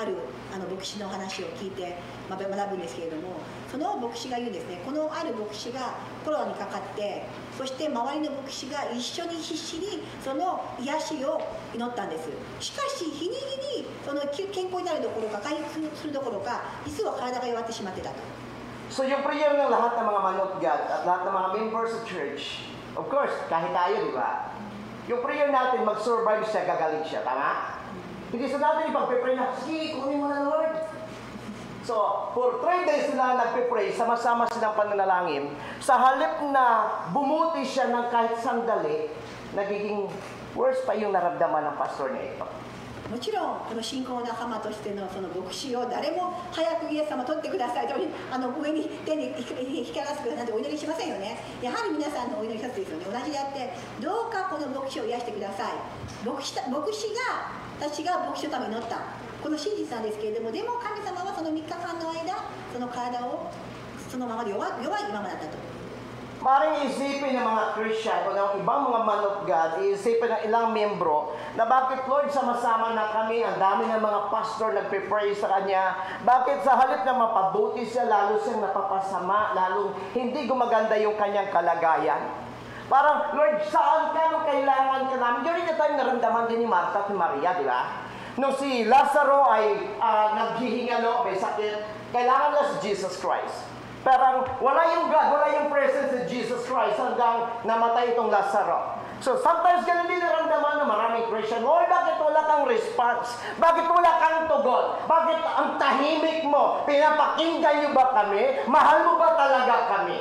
る牧師の話を聞いて学ぶんですけれども、その牧師が言うんですね。このある牧師がコロナにかかって、そして周りの牧師が一緒に必死にその癒しを祈ったんです。しかし日に日にその健康になるどころか回復するどころか、実は体が弱ってしまってたと。So yung prayer ng lahat ng mga man of God at lahat ng mga members of church, of course, kahit tayo, di ba? Yung prayer natin, mag-survive siya, gagaling siya. Tama? Hindi sa natin ipag-pray na, sige, kunin mo na, Lord. So, for 3 days sila nagpe-pray, sama-sama silang pananalangin. Sa halip na bumuti siya ng kahit sandali, nagiging worse pa yung naramdaman ng pastor niya ito. もちろんこの信仰の仲間としてのその牧師を誰も早くイエス様取ってくださいと上に手に光らせてくださいとお祈りしませんよね。やはり皆さんのお祈り一つですよね。同じであってどうかこの牧師を癒してください。牧師が私が牧師のために祈ったこの真実なんですけれども、でも神様はその3日間の間その体をそのままで弱いままだったと。Maring isipin ng mga Christian o ng ibang mga man of God, isipin ng ilang membro na bakit Lord sama-sama na kami, ang dami ng mga pastor nagpe-pray sa Kanya, bakit sa halip na mapabuti siya, lalo siyang napapasama, lalong hindi gumaganda yung kanyang kalagayan. Parang, Lord, saan ka nung kailangan ka namin? Yun rin na tayo naramdaman din ni Martha at ni Maria, di ba? Nung si Lazaro ay naghihingalo, may sakit, kailangan na si Jesus Christ. Pero wala yung God, wala yung presence of Jesus Christ hanggang namatay itong Lazaro. So sometimes ganun din naramdaman ng maraming Christian, Lord, bakit wala kang response? Bakit wala kang tugon? Bakit ang tahimik mo? Pinapakinggan niyo ba kami? Mahal mo ba talaga kami?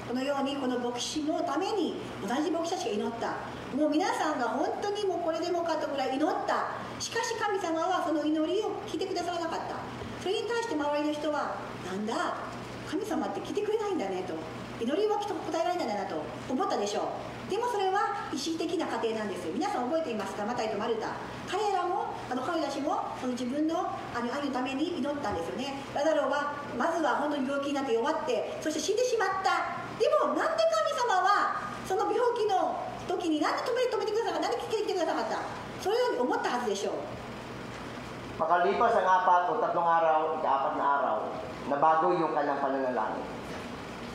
このようにこの牧師のために同じ牧師たちが祈った。もう皆さんが本当にもうこれでもかとぐらい祈った。しかし神様はその祈りを聞いてくださらなかった。それに対して周りの人は、なんだ、神様って聞いてくれないんだねと、祈りはきっと答えられないんだなと思ったでしょう。でもそれは一時的な過程なんですよ。皆さん覚えていますか、マタイとマルタ。彼らも、彼らたちもその自分の兄のために祈ったんですよね。ラザロはまずは本当に病気になって弱って、そして死んでしまった。でもなんで神様はその病気の時になんで止めてくださった、なんで聞きに来てくださなかった、そのように思ったはずでしょう。 Makalipas ang 4 o 3 araw, ika-4 na araw, nabago yung kanyang pananalangin.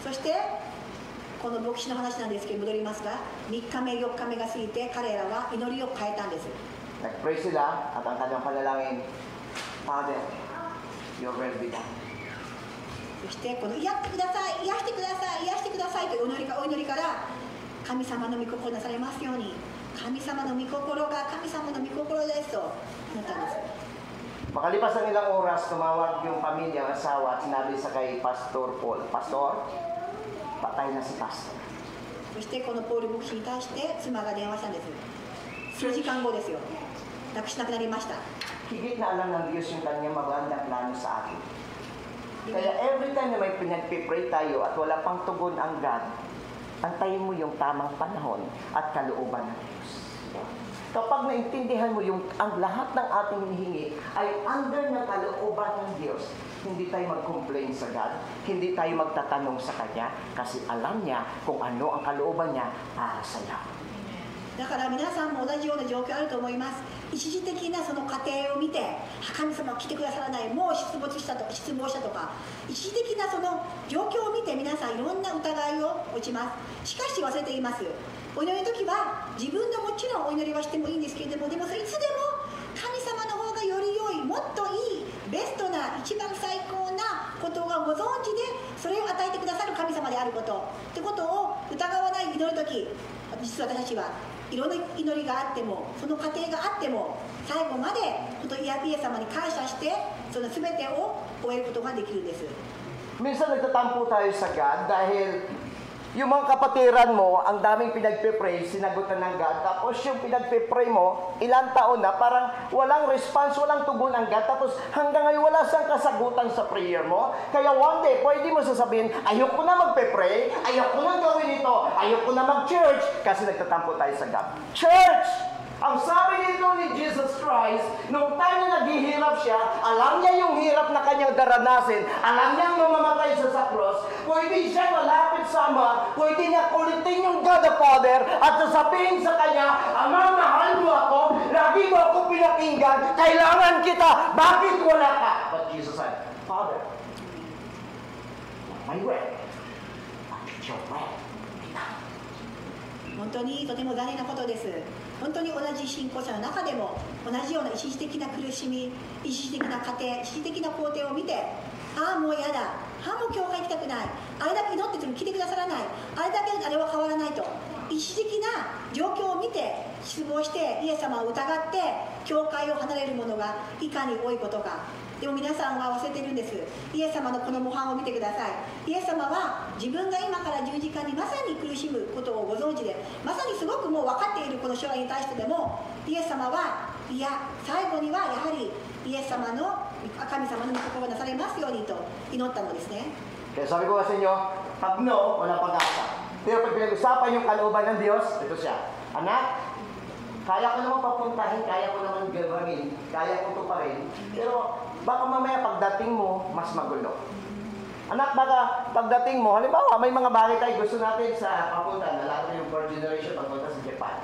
そしてこの牧師の話なんですけど戻りますが、3日目4日目が過ぎて彼らは祈りを変えたんです。 Nag-pray sila at ang kanyang panalangin, Father, your will be done. そしてこの癒してください、癒してください、癒してくださいというお祈りから神様の御心なされますように、神様の御心が神様の御心ですとなったんです。 Makalipas ang ilang oras, tumawag yung pamilya, ang asawa, at sinabi sa kay Pastor Paul, Pastor, patay na si Pastor. そしてこのポール牧師に対して妻が電話したんです。数時間後ですよ。亡くなりました。 Higit na alam ng Diyos yung kanyang magandang plano sa atin. Kaya every time na may pinagpipray tayo at wala pang tugon ang God, antayin mo yung tamang panahon at kalooban ng Diyos. Kapag naintindihan mo yung ang lahat ng ating hinihingi ay under ng kalooban ng Diyos, hindi tayo mag-complain sa God, hindi tayo magtatanong sa Kanya, kasi alam niya kung ano ang kalooban niya para sa iyo. だから皆さんも同じような状況あると思います。一時的なその過程を見て、神様は来てくださらない、もう失望したとか、一時的なその状況を見て皆さんいろんな疑いを持ちます。しかし忘れています。お祈りの時は自分のもちろんお祈りはしてもいいんですけれども、でもそれいつでも神様の方がより良い、もっといい、ベストな、一番最高なことがご存知で、それを与えてくださる神様であることってことを疑わない祈る時、実は私たちはいろんな祈りがあっても、その過程があっても、最後までイエス様に感謝して、その全てを終えることができるんです。 Minsan nagtatampo tayo sa God dahil yung mga kapatiran mo, ang daming pinagpe-pray, sinagutan ng God. Tapos yung pinagpe-pray mo, ilang taon na, parang walang response, walang tugon ang God. Tapos hanggang ngayon wala siyang kasagutan sa prayer mo. Kaya one day, pwede mo sasabihin, ayoko na magpe-pray, ayoko na gawin ito, ayoko na mag-church, kasi nagtatampo tayo sa God. Church! Ang sabi nito ni Jesus Christ, nung time na naghihirap siya, alam niya yung hirap na kanyang daranasin, alam niya mamamatay siya sa cross, pwede siya malapit sa Ama, pwede niya kulitin yung God the Father, at sasabihin sa kanya, Ama, mahal mo ako, lagi mo ako pinakinggan, kailangan kita, bakit wala ka? But Jesus said, Father, my way, but your way. 本当にとても残念なことです。本当に同じ信仰者の中でも同じような一時的な苦しみ、一時的な過程、一時的な工程を見て、ああもう嫌だ、ああもう教会行きたくない、あれだけ祈ってても来てくださらない、あれだけあれは変わらないと、一時的な状況を見て失望してイエス様を疑って教会を離れる者がいかに多いことか。でも皆さんは忘れているんです。イエス様のこの模範を見てください。イエス様は自分が今から十字架にまさに苦しむことをご存知で、まさにすごくもう分かっているこの将来に対してでも、イエス様はいや最後にはやはりイエス様の神様の御心がなされますようにと祈ったのですね。Kaya sabi ko sa inyo, pag no, wala pag-asa. Pero pag pinag-usapan yung kalooban ng Diyos, ito siya. Anak, kaya ko naman papuntahin, kaya ko naman gawin, kaya ko ito pa rin. Pero baka mamaya pagdating mo, mas magulo. Anak, baka pagdating mo, halimbawa, may mga bagay tayo gusto natin sa papunta, lalo yung fourth generation pagpunta sa Japan.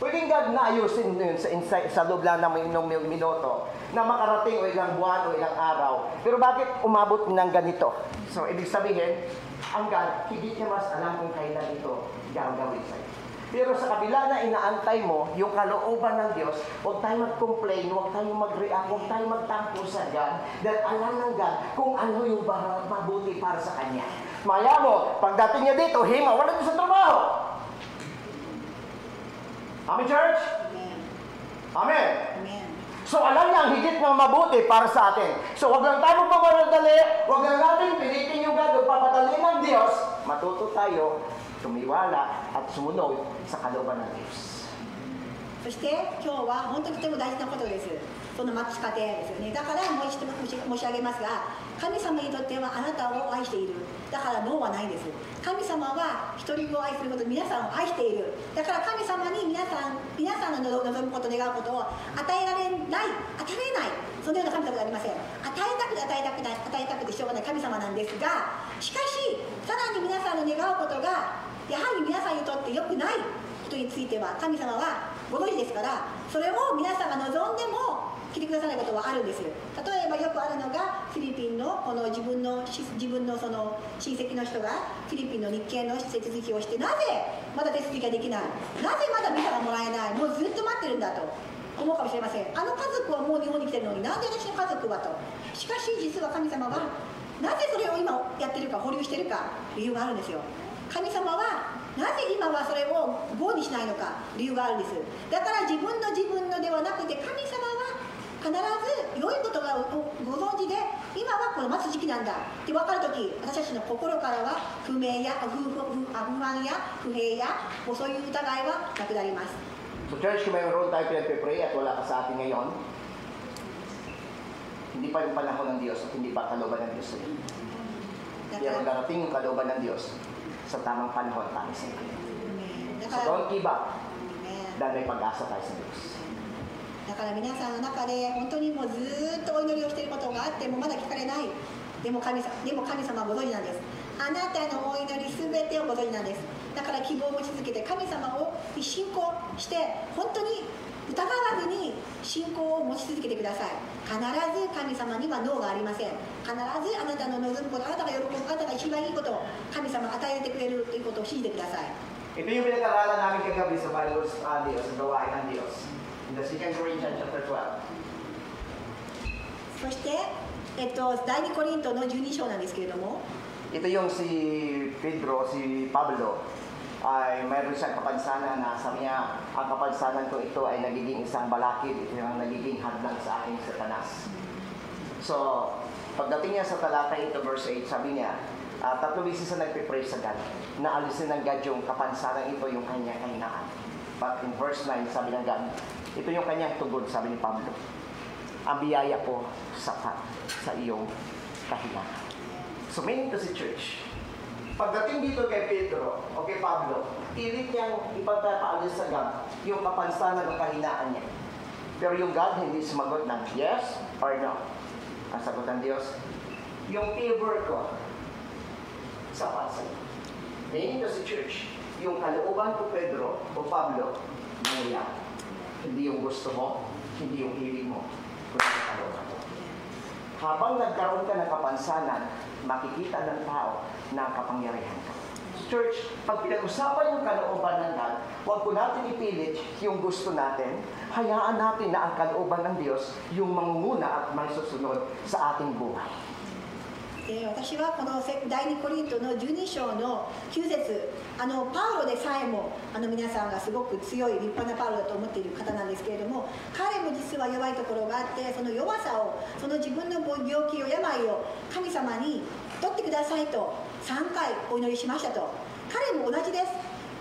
Pwedeng God na ayusin yun sa loob lang ng minuto na makarating o ilang buwan o ilang araw. Pero bakit umabot ng ganito? So, ibig sabihin, ang God, higit niya mas alam kung kailan ito gagawin sa'yo. Pero sa kabila na inaantay mo, yung kalooban ng Diyos, huwag tayo mag-complain, huwag tayo mag-react, huwag tayo magtampo sa God, dahil alam ng God kung ano yung mabuti para sa Kanya. Maya mo, pagdating niya dito, hima, wala din sa trabaho. Amen, church? Amen. Amen. Amen. So alam niya ang higit na mabuti para sa atin. So wag lang tayo magpapadali, wag lang natin pilitin yung God, papadali ng Diyos. Matuto tayo tumiwala at sumunod sa kalooban ng Diyos. そして今日は本当にとても大事なことです。その待つ過程ですよね。だからもう一度申し上げますが、神様にとってはあなたを愛している。だからノーはないです。神様は一人子を愛すること、皆さんを愛している。だから神様に皆さんの望むこと、願うことを与えられない、与えない、そのような神様ではありません。与えたくてしょうがない神様なんですが、しかしさらに皆さんの願うことがやはり皆さんにとって良くないことについては神様はご存知ですから、それを皆さんが望んでも来てくださないことはあるんです。例えばよくあるのがフィリピンのこの自分のその親戚の人がフィリピンの日系の手続きをして、なぜまだ手続きができない、なぜまだビザがもらえない、もうずっと待ってるんだと思うかもしれません。あの家族はもう日本に来てるのに、なんで私の家族はと。しかし実は神様はなぜそれを今やってるか、保留してるか、理由があるんですよ。神様はなぜ今はそれを合にしないのか、理由があるんです。だから自分のではなくて、神様は必ず良いことがご存知で、今はこの待つ時期なんだって分かるとき、私たちの心からは不安や不平やそういう疑いはなくなります。 So church, kung mayroon tayo pinagpipray at wala ka sa atin ngayon, hindi pa yung panahon ng Diyos at hindi pa kalooban ng Diyos sa iyo. Pero darating yung kalooban ng Diyos sa tamang panahon para sa iyo. So don't give up dahil may pag-asa tayo sa Diyos. だから皆さんの中で本当にもうずっとお祈りをしていることがあってもまだ聞かれない。でも神様はご存知なんです。あなたのお祈りすべてをご存知なんです。だから希望を持ち続けて神様を信仰して本当に疑わずに信仰を持ち続けてください。必ず神様にはノーがありません。必ずあなたの望むこと、あなたが喜ぶ、あなたが一番いいことを神様が与えてくれるということを信じてください。 Ito yung pinag-aralan namin kagabi sa Bible Study o sa gawain ng Diyos. In the 2 Corinthians chapter 12. そして、第2コリントの12章なんですけれども、 Ito yung si Pablo, ay mayroon siyang kapansanan na sabi niya, ang kapansanan ko ito ay nagiging isang balakid, ito yung nagiging hadlang sa aking Satanas. So, pagdating niya sa talata ito, verse 8, sabi niya, 3 beses na nagpipray sa God, na alisin ng God yung kapansanan ito, yung kanyang kahinaan. But in verse 9, sabi ng God, ito yung kanyang tugon, sabi ni Pablo, ang biyaya ko sapat sa iyong kahinaan. So, meaning to si church, pagdating dito kay Pedro o kay Pablo, pilit niyang ipagpapaalis sa God yung kapansanan ng kahinaan niya. Pero yung God hindi sumagot ng yes or no. Ang sagot ng Diyos, yung favor ko sapat sa iyo. Meaning to si church, yung kalooban ko Pedro o Pablo, nangyayari. Hindi yung gusto mo, hindi yung hilig mo, kundi yung kalooban mo. Habang nagkaroon ka ng kapansanan, makikita ng tao na kapangyarihan ka. Church, pag pinag-usapan yung kalooban ng God, huwag po natin ipilit yung gusto natin. Hayaan natin na ang kalooban ng Diyos yung mangunguna at may susunod sa ating buhay. 私はこの第2コリントの12章の9節パウロでさえも皆さんがすごく強い立派なパウロだと思っている方なんですけれども、彼も実は弱いところがあって、その弱さを、その自分の病気を病を神様に取ってくださいと3回お祈りしましたと。彼も同じです。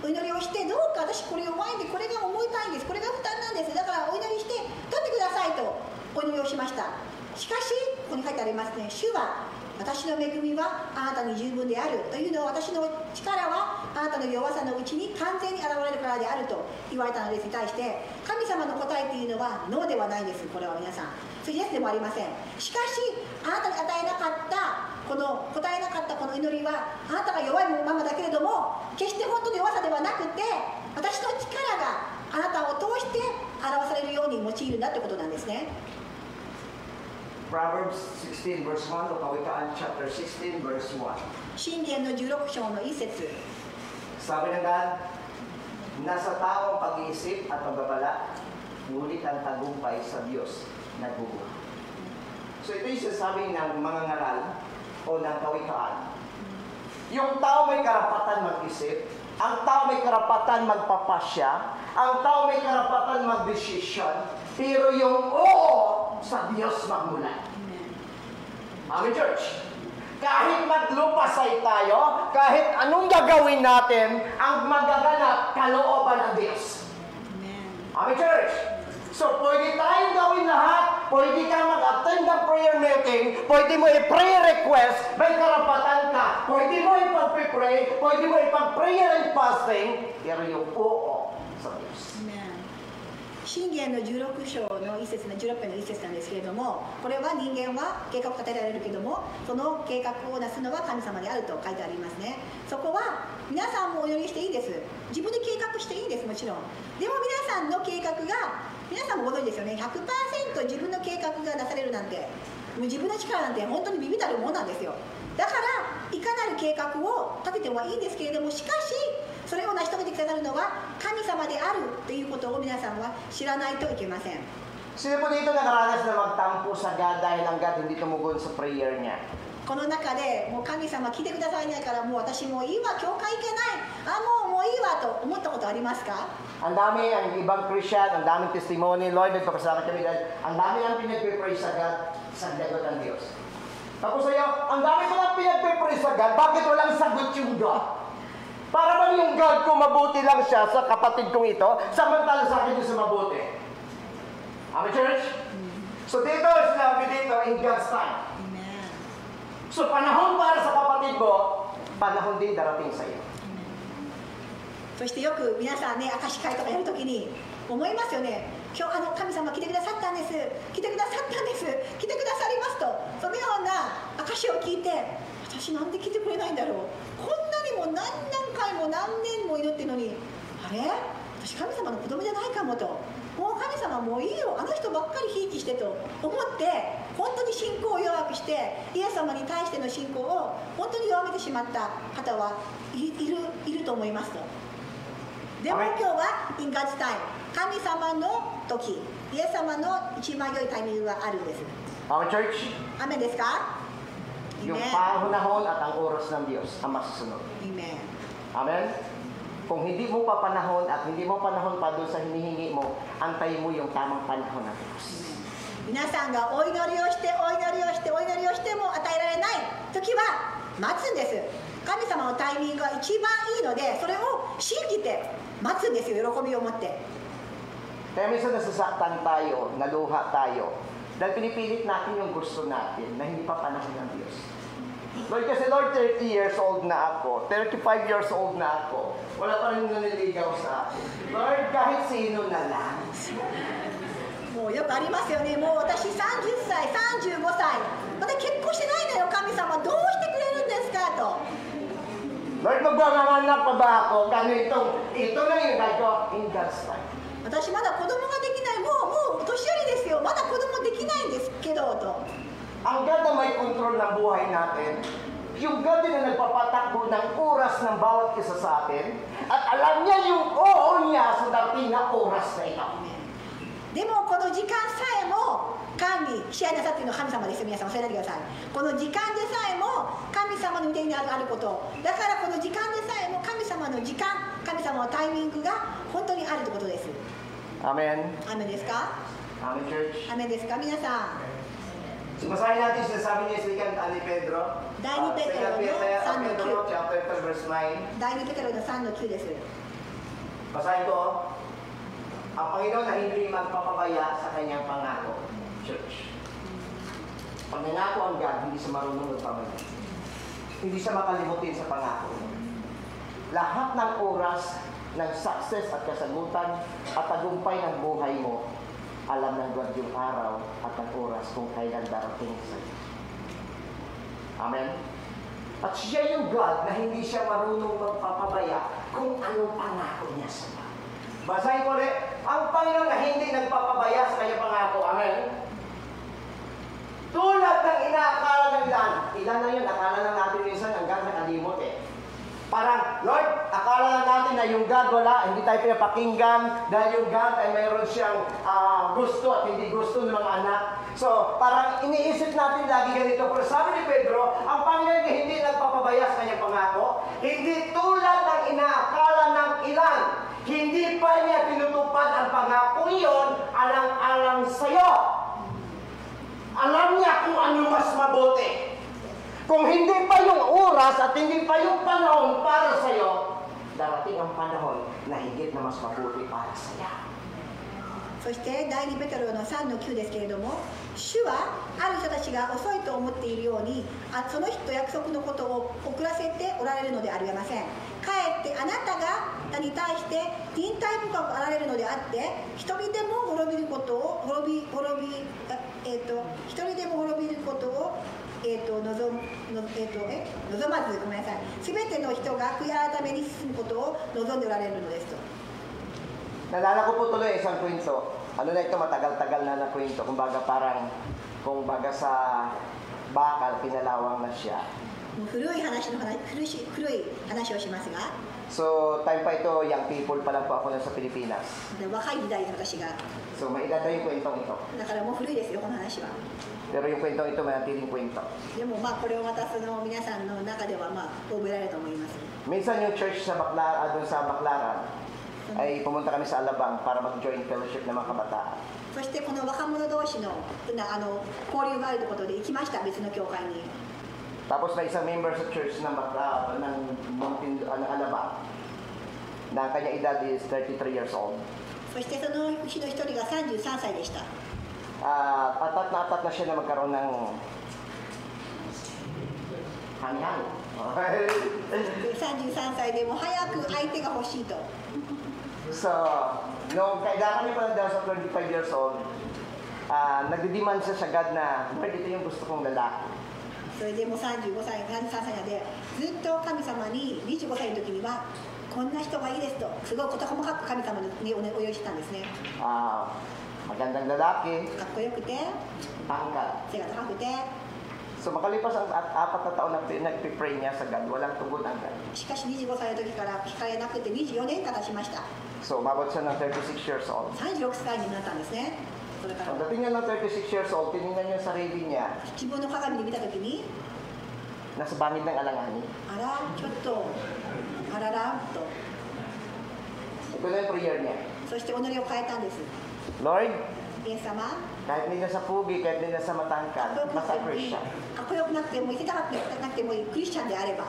お祈りをして、どうか私これ弱いんで、これが思いたいんです、これが負担なんです、だからお祈りして取ってくださいとお祈りをしました。しかしここに書いてありますね、主は私の恵みはあなたに十分であるというのは、私の力はあなたの弱さのうちに完全に現れるからであると言われたのですに対して、神様の答えというのはノーではないです。これは皆さんそれイエスでもありません。しかしあなたに与えなかったこの答えなかったこの祈りは、あなたが弱いままだけれども決して本当の弱さではなくて、私の力があなたを通して表されるように用いるんだということなんですね。Proverbs 16 verse 1, Kawikaan chapter 16 verse 1. 箴言の16章の1節。Sabi ng God, nasa tao ang pag-iisip at pagbabala, ngunit ang tagumpay sa Diyos nagbubuhay. So ito yung sasabi ng mga ngaral o ng kawikaan. Yung tao may karapatan mag-isip, ang tao may karapatan magpapasya, ang tao may karapatan mag-desisyon, pero yung oo sa Diyos magmula. Amen, church. Kahit maglupasay tayo, kahit anong gagawin natin, ang magaganap kalooban ng Diyos. Amen, church. So, pwede tayong gawin lahat, pwede ka mag-attend ng prayer meeting, pwede mo i-prayer request, may karapatan ka, pwede mo ipag-pray, pwede mo ipag-prayer and fasting, pero yung oo sa Diyos. Amen. 箴言の16章の1節の16編の1節なんですけれども、これは人間は計画を立てられるけども、その計画をなすのは神様であると書いてありますね。そこは皆さんもお祈りしていいです。自分で計画していいです、もちろん。でも皆さんの計画が、皆さんもご存知ですよね、 100% 自分の計画がなされるなんて、もう自分の力なんて本当に微々たるものなんですよ。だからいかなる計画を立ててはいいんですけれども、しかしそれを成し遂げてくださるのは神様であるということを皆さんは知らないといけません。 Sino po dito nakaranas na magtampo sa God dahil ang God hindi tumugon sa prayer niya? この中でもう神様来てくださいないから、もう私もういいわ、教会行けない、もういいわと思ったことありますか？ Ang dami, ang ibang Christian, ang daming testimony, Lord, nagpapasalamat kami dahil ang dami ang pinagpipray sa God sa dagot ng Diyos. Tapos sa'yo, ang dami ko lang pinagpipray sa God, bakit walang sagot yung God? Para bang yung God ko mabuti lang siya sa kapatid kong ito, samantala sa akin yung sa mabuti? Amen, church? So dito, sinabi dito, in God's time. Amen. So panahon para sa kapatid mo, panahon din darating sa iyo. そしてよく皆さんね、証し会とかやるときに思いますよね。今日神様来てくださったんです、来てくださったんです、来てくださりますと、そのような証しを聞いて、私なんで来てくれないんだろう、こんなにも何回も何年も祈ってるのに、あれ私神様の子供じゃないかもと、もう神様もういいよ、あの人ばっかりひいきしてと思って、本当に信仰を弱くして、イエス様に対しての信仰を本当に弱めてしまった方はいると思いますと。でも今日は in God's time、 神様の時、イエス様の一番良いタイミングがあるんです。 Amen, church? アメンですか？ Yung panahon at ang oras ng Diyos ang masusunod. Amen. Amen? Kung hindi mo pa panahon at hindi mo panahon pa doon sa hinihingi mo, antayin mo yung tamang panahon ng Diyos. 皆さんがお祈りをしてお祈りをしてお祈りをしても与えられない時は待つんです。神様のタイミングが一番いいので、それを信じて待つんですよ、喜びを持って。 Kaya minsan nasasaktan tayo, naluha tayo, dahil pinipilit natin yung gusto natin na hindi pa panahon ng Diyos. Lord, kasi Lord, 30 years old na ako, 35 years old na ako, wala pa rin naniligaw sa akin. Lord, kahit sino na lang. もうよくありますよね。もう私30歳、35歳、まだ結婚してないのよ、神様どうしてくれるんですかと。 Lord, magmamanak pa ba ako? Ito na yung guide ko in God's time. 私まだ子供ができない、もう年寄りですよ、まだ子供できないんですけどと。 Ang God na may kontrol ng buhay natin, yung God din na nagpapatakbo ng oras ng bawat isa sa atin, at alam niya yung oo niya sa dating na oras na ito. でもこの時間さえも管理し合いなさっているのは神様ですよ。皆さん忘れないでください。この時間でさえも神様の御手にあることだから、この時間でさえも神様の時間、神様のタイミングが本当にあるということです。アメン。アメンですか？アメン、Church。アメンですか皆さん。Basahin natin sinasabi niya sa 2 Pedro. 第2ペテロの3の9。 chapter 10 verse 9. 第2ペテロの3の9です。 Basahin ko. Ang Panginoon na hindi magpapabaya sa kanyang pangako, Church. Pag nangako ang God, hindi siya marunong magpabaya. Hindi siya makalimutin sa pangako. Lahat ng oras ng success at kasagutan at tagumpay ng buhay mo, alam ng God yung araw at ang oras kung kailan darating sa iyo. Amen? At siya yung God na hindi siya marunong magpapabaya kung anong pangako niya sa iyo. Basahin ko ulit, ang Panginoon na hindi nagpapabaya sa kanyang pangako. Amen? Tulad ng inaakala ng ilan na yun, akala lang natin minsan hanggang nakalimot eh. Parang, Lord, akala na natin na yung God wala, hindi tayo pinapakinggan dahil yung God ay mayroon siyang gusto at hindi gusto ng mga anak. So, parang iniisip natin lagi ganito. Pero sabi ni Pedro, ang Panginoon ay hindi nagpapabaya sa kanyang pangako. Hindi tulad ng inaakala ng ilan. Hindi pa niya tinutupad ang pangako iyon alang-alang sa'yo. Alam niya kung ano mas mabuti. Kung hindi pa yung oras at hindi pa yung panahon para sa iyo, darating ang panahon na higit na mas mabuti para sa iyo. そして第2ペテロの3の9ですけれども、主はある人たちが遅いと思っているように、その人と約束のことを遅らせておられるのではありません。かえってあなたに対して忍耐深くあられるのであって、一人でも滅びることを望まず、ごめんなさい、すべての人が悔い改めに進むことを望んでおられるのですと。Nalala ko po tuloy isang kwento. Ano na ito, matagal-tagal na kwento. Kumbaga parang, sa bakal, pinalawang na siya. 古い話をしますが、 So, time pa ito, young people pa lang po ako na sa Pilipinas. 若い時代の私が、 So, maedad na yung kwentong ito. だからもう古いですよ、この話は。 Pero yung kwentong ito, manatiling kwento. でもこれをまた皆さんの中では覚えられると思います。 Minsan yung church sa doon sa Baclaran, ay pumunta kami sa Alabang para mag-join fellowship ng mga kabataan. そしてこの若者同士の交流があるということで行きました、別の教会に。 Tapos may isang member sa church ng Alabang na ang kanyang edad is 33 years old. そしてそのうちの一人が33歳でした。 Atat na siya na magkaroon ng hani-hani. 33歳でも早く相手が欲しいと。 So, nung kailangan niya pa daw sa 25 years old, nagdidemand siya sa God na, Lord, ito yung gusto kong lalaki. それでも33歳なので、ずっと神様に25歳の時には、こんな人がいいですと、すごい事細かく神様にお祈りしたんですね。 Magandang lalaki, かっこよくて、 tangkad. 背が高くて、 So, makalipas ang 4 na taon na nag-pray niya sa God, walang tugon ang God. しかし25歳の時から聞かれなくて24年間経ちました。 So, umabot siya ng 36 years old. 36歳になったんですね。それから Pagdating niya ng 36 years old, tinignan niya yung sarili niya, 自分の鏡で見た時に、 nasa bangid ng alanganin. あら、ちょっと、あららと、 Ito na yung prayer niya. そして祈りを変えたんです。 Lord, イエス様、 kahit hindi na sa pugi, kahit hindi na sa matangkad, basta Christian. かっこよくなくても、いてたかなくてもいいクリスチャンであれば、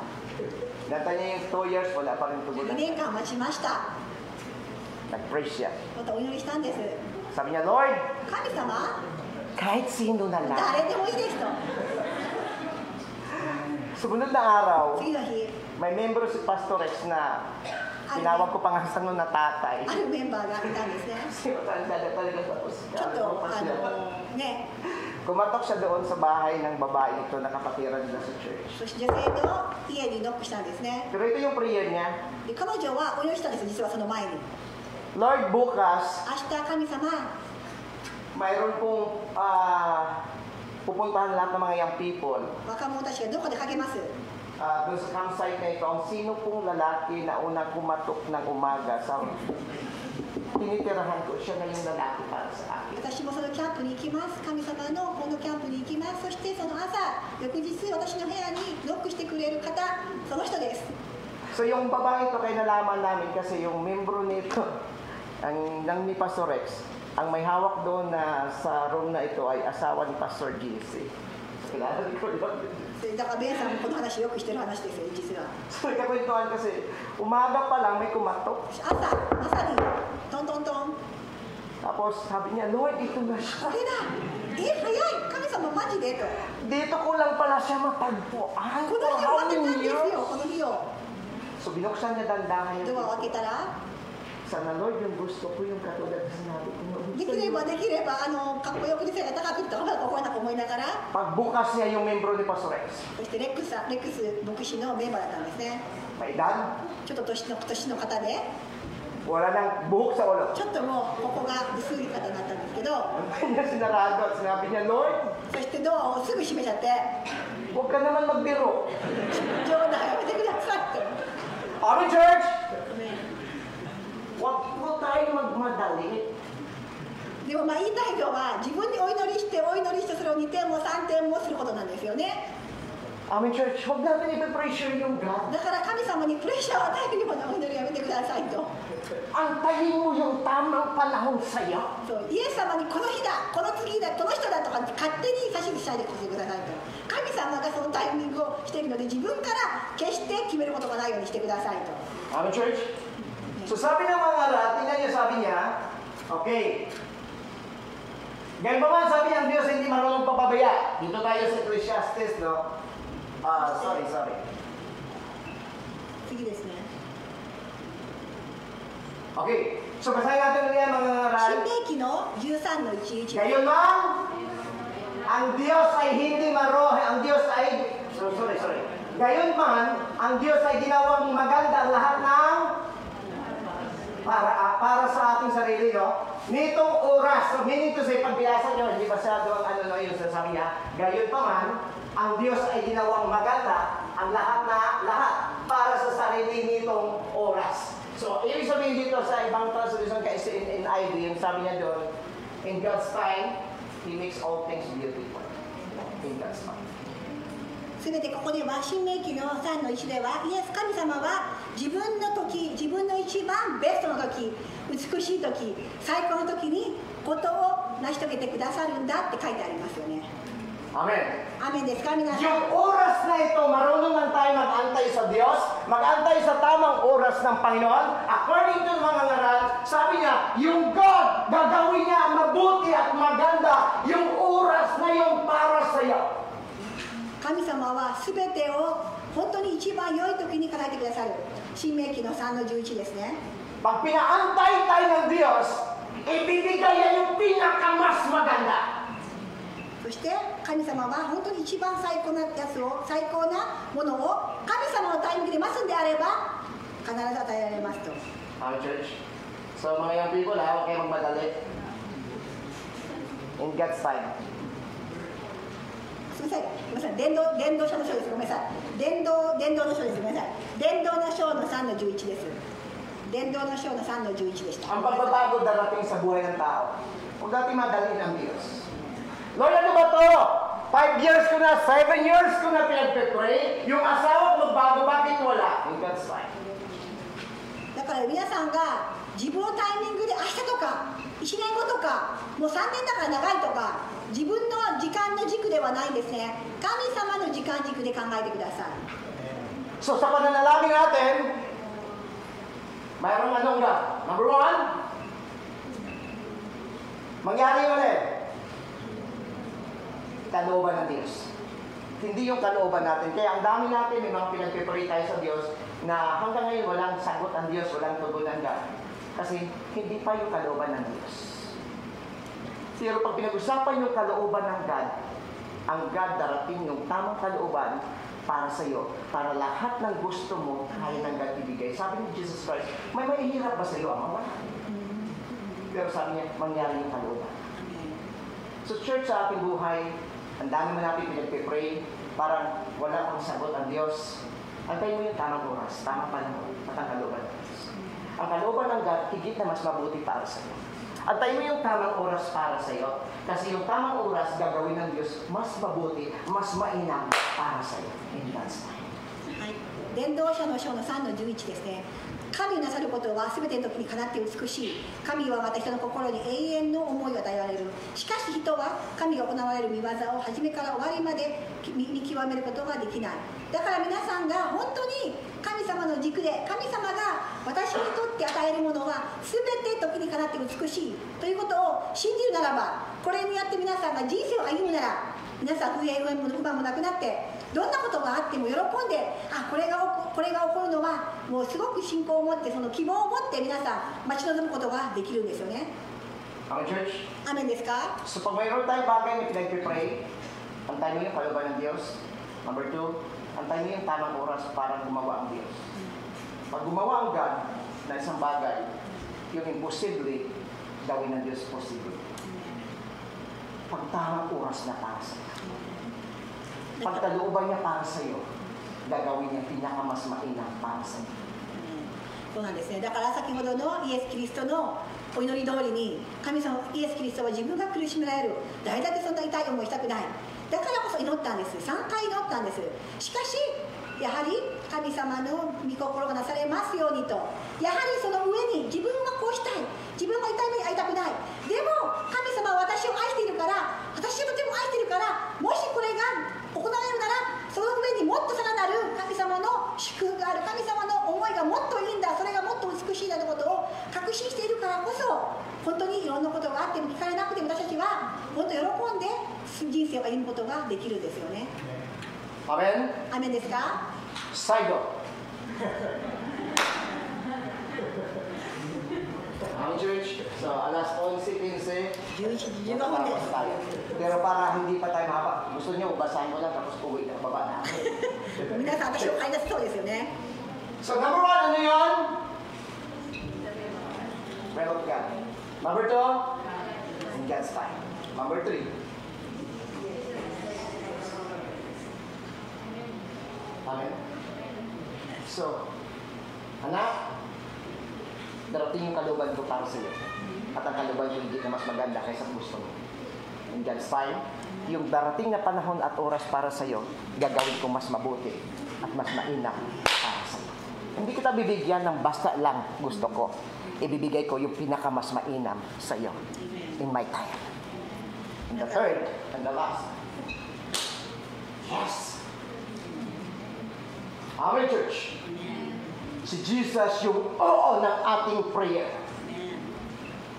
Nanta niya yung 2 years, wala pa rin tugon 2 ng 年間待ちました。 Nag-pray siya. またお祈りしたんです。 Sabi niya, Lord, 神様、 kahit sino na lang. 誰でもいいですと。 Sumunod na araw, 次の日、 may membro si Pastor Rex na tinawag ko pa nga sa na tatay. あるメンバーがいたんですね。 Kasi matanda na talaga tapos ちょっと、ね、 Kumatok siya doon sa bahay ng babae ito na kapatiran nila sa church. そして女性の家にノックしたんですね。 Pero ito yung prayer niya. で、彼女はお祈りしたんです、実はその前に。 Lord, bukas, 明日神様、 mayroon pong pupuntahan lahat ng mga young people. 若者たちがどこで励ます。 Doon sa campsite na ito, ang sino pong lalaki na unang kumatok ng umaga sa tinitirahan ko, siya na yung lalaki para sa akin. 私もそのキャンプに行きます。神様のこのキャンプに行きます。そしてその朝、翌日私の部屋にノックしてくれる方、その人です。 So yung babae ito kay nalaman namin kasi yung membro nito, ng ni Pastor Rex, ang may hawak doon na sa room na ito ay asawa ni Pastor JC. Kilala ko yun. だからベンさんもこの話よくしてる話ですよ、実は。 So ikakwentuhan kasi, umaga pa lang may kumatok. 朝にトントントン。 Tapos sabi niya, Lord, ito na siya. これだ。早い。神様マジでと。 Dito ko lang pala siya matagpuan. この日を For how 待ってたん many ですよ、 years? この日を。 So binuksan niya dandahanド niya. アを開けたら、 Sana Lord, yung gusto ko yung katulad na sinabi ko noon で sa きれ iyo. ばかっこよくで背が高くてこうやな思いながら、 Pagbukas niya yung membro ni Pastor Rex. そしてレックス牧師のメンバーだったんですね。 May edad, ちょっと年の方で、 wala nang buhok sa ulo. ちょっともうここが薄い方だったんですけど、 Ang kanya sinarado at sinabi niya, Lord, そしてドアをすぐ閉めちゃって、 huwag ka naman magbiro. 冗談やめてくださいって。 Amen, church? Huwag tayo magmadali. でも言いたいのは自分にお祈りしてそれを2点も3点もすることなんですよね。 Amen, church? Huwag natin ipipressure yung God. だから神様にプレッシャーを与えるようなお祈りやめてくださいと。 Antayin mo yung tamang panahon sa'yo. そうイエス様にこの日だ、この次だ、この人だとか勝手に指図しないでくださいと。神様がそのタイミングをしているので自分から決して決めることがないようにしてくださいと。 Amen, church? So sabi ng mga aral, tingnan niyo sabi niya, okay. Ganyan pa man sabi ng Diyos, hindi marunong papabaya. Dito tayo sa Ecclesiastes, no? Sorry. 次ですね。 Okay. So basahin natin ulit yan mga aral. 新明記の13の11。 Gayon man, ang Diyos ay hindi ang Diyos ay, sorry. Gayon man, ang Diyos ay ginawang maganda ang lahat ng para sa ating sarili, no? Nitong oras, so meaning to say, pagbiasa nyo, hindi masyado ang yun, sasabi niya, gayon pa man, ang Diyos ay ginawang maganda ang lahat para sa sarili nitong oras. So, ibig sabihin dito sa ibang translation kasi in NIV, yung sabi niya doon, in God's time, He makes all things beautiful. In God's time. すべてここでは新明記の3の1ではイエス神様は自分の一番ベストの時、美しい時、最高の時にことを成し遂げてくださるんだって書いてありますよね。 Amen. アーメンですか皆さん。 Yung oras na ito, marunong lang tayo mag-antay sa Diyos, mag-antay sa tamang oras ng Panginoon. According to mga ngaral, sabi niya, yung God, gagawin niya mabuti at maganda yung oras na yung para sa iyo. 神様はすべてを本当に一番良い時に叶えてくださる。新明記の3の11ですね。 Pag pinaantay tayo ng Diyos, ibibigay niya yung pinakamas maganda. そして神様は本当に一番最高なやつを、最高なものを神様のタイミングで待つんであれば必ず与えられますと。 Amen, church. So mga young people, huwag kayo magmadali. In God's time. すみません、伝道書の書です。ごめんなさい。伝道の書です。ごめんなさい。伝道の書の3の11です。伝道の書の3の11でした。 Ang pagbabago darating sa buhay ng tao. Huwag natin madaliin ang Diyos. Lord, ano ba to? 5 years ko na, 7 years ko na pinagpe-pray. Yung asawa ko magbago, bakit wala? In God's time. だから皆さんが自分のタイミングで明日とか1年後とかもう3年だから長いとか自分の時間の軸ではないんですね。神様の時間軸で考えてください。 So sa pananalangin natin, mayroong anong God? Number 1, mangyari ulit. Kalooban ng Diyos. Hindi yung kalooban natin. Kaya ang dami natin, may mga pinagpipray tayo sa Diyos na hanggang ngayon walang sagot ang Diyos, walang tugon ng God. Kasi hindi pa yung kalooban ng Diyos. Pero pag pinag-usapan yung kalooban ng God, ang God darating yung tamang kalooban para sa iyo, para lahat ng gusto mo, kaya ng God ibigay. Sabi ni Jesus Christ, may mahihirap ba sa iyo, Ama? Pero sabi niya, mangyari yung kalooban. So church, sa ating buhay, ang dami mo natin pinagpipray, parang wala kang sagot ang Diyos. Antayin mo yung tamang oras, tamang panahon, at ang kalooban ng Diyos. Ang kalooban ng God, higit na mas mabuti para sa iyo. Antayin mo yung tamang oras para sa iyo. Kasi yung tamang oras gagawin ng Diyos mas mabuti, mas mainam para sa iyo. In God's time. はい、伝道者の書の3の11ですね。神なさることは全ての時にかなって美しい。神はまた人の心に永遠の思いを与えられる。しかし人は神が行われる見業を初めから終わりまで見極めることができない。だから皆さんが本当に神様の軸で、神様が私にとって与えるものは全て時にかなって美しいということを信じるならば、これによって皆さんが人生を歩むなら、皆さん不平不満もなくなって、どんなことがあっても喜んで、これが起こるのはもうすごく信仰を持って、その希望を持って皆さん待ち望むことができるんですよね。Amen, church? アメンですか？ So pag mayroon tayong bagay na pinag-pray, antayin mo yung kalooban ng Diyos. Number 2, antayin mo yung tamang oras para gumawa ang Diyos. Pag gumawa ang God na isang bagay, yung imposible, gawin ng Diyos posible. Pag tamang oras na para sa iyo. Pag kalooban niya para sa iyo, gagawin niya pinakamas mainam para sa iyo. そうなんですね。だから先ほどのイエス・キリストのお祈り通りに、神様イエス・キリストは自分が苦しめられる。誰だってそんな痛い思いしたくない。だからこそ祈ったんです。3回祈ったんです。しかしやはり神様の御心がなされますようにと、やはりその上に自分はこうしたい、自分が痛い目に遭いたくない、でも神様は私を愛しているから、私をとても愛しているから、もしこれが行われるなら、その上にもっとさらなる神様の祝福がある、神様の思いがもっといいんだ、それがもっと美しいんだということを確信しているからこそ、本当にいろんなことがあっても聞かれなくても、私たちは本当喜んで人生を歩むことができるんですよね。アメン。アメンですか？最後。Amen, church. So, alas 11:15. 11時15分です。 Pero para hindi pa tayo mahaba, gusto niyo basahin ko lang tapos uwi na baba na. 皆さん、私を買い出しそうですよね。 So, number 1, ano yun? Well of God. Number 2, in God's time. Number 3, Amen. So, anak, darating yung kalooban ko para sa iyo. At ang kalooban ko hindi na mas maganda kaysa gusto mo. In God's time, yung darating na panahon at oras para sa iyo, gagawin ko mas mabuti at mas mainam para sa iyo. Hindi kita bibigyan ng basta lang gusto ko. Ibibigay ko yung pinakamas mainam sa iyo in my time. And the third and the last. Yes. Amen, church. Si Jesus yung oo ng ating prayer.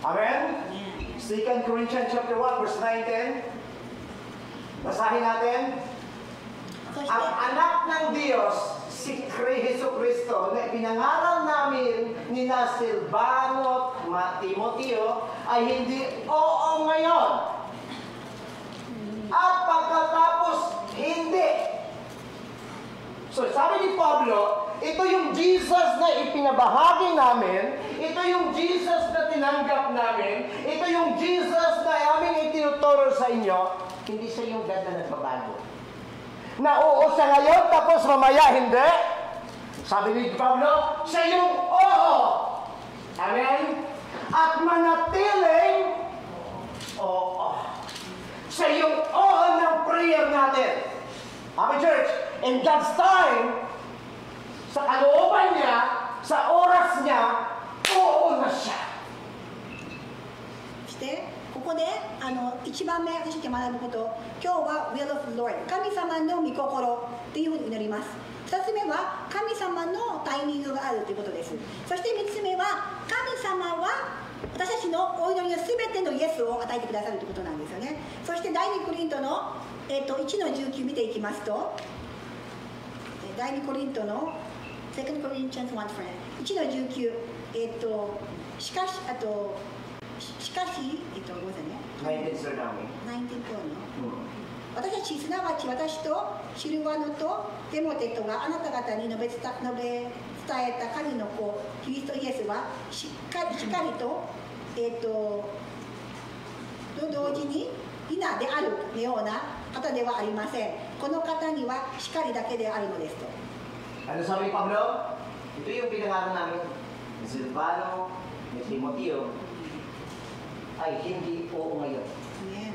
Amen? 2 Corinthians chapter 1, verse 9-10. Basahin natin. Ang anak ng Diyos, si Jesucristo, na pinangaral namin ni Silvano at Timoteo, ay hindi oo ngayon. At pagkatapos, hindi. So, sabi ni Pablo, ito yung Jesus na ipinabahagi namin, ito yung Jesus na tinanggap namin, ito yung Jesus na aming itinuturo sa inyo, hindi siya yung God na nagbabago. Na oo sa ngayon, tapos mamaya hindi. Sabi ni Pablo, siya yung oo. Amen? At manatiling oo. Siya yung oo ng prayer natin. Amen, church? In God's time, sa kalooban niya, sa oras niya, oo na siya. そしてここで1番目私たちが学ぶこと、今日は Will of Lord、 神様の御心というふうに祈ります。2つ目は神様のタイミングがあるということです。そして3つ目は神様は私たちのお祈りの全てのイエスを与えてくださるということなんですよね。そして第2コリントの、1の19見ていきますと、第2コリントの2 Corinthians 1 1の19、しかし、ごめんなさいね。19の、私たち、すなわち私とシルワノとデモテトがあなた方に述べ伝えた神の子、キリストイエスはしっかりと、同時に稲であるような方ではありません。この方には光だけであるのですと。Ano sabi ni Pablo? Ito yung pinangaral namin. ni Silvano, ni Timoteo, ay hindi oo ngayon. Amen.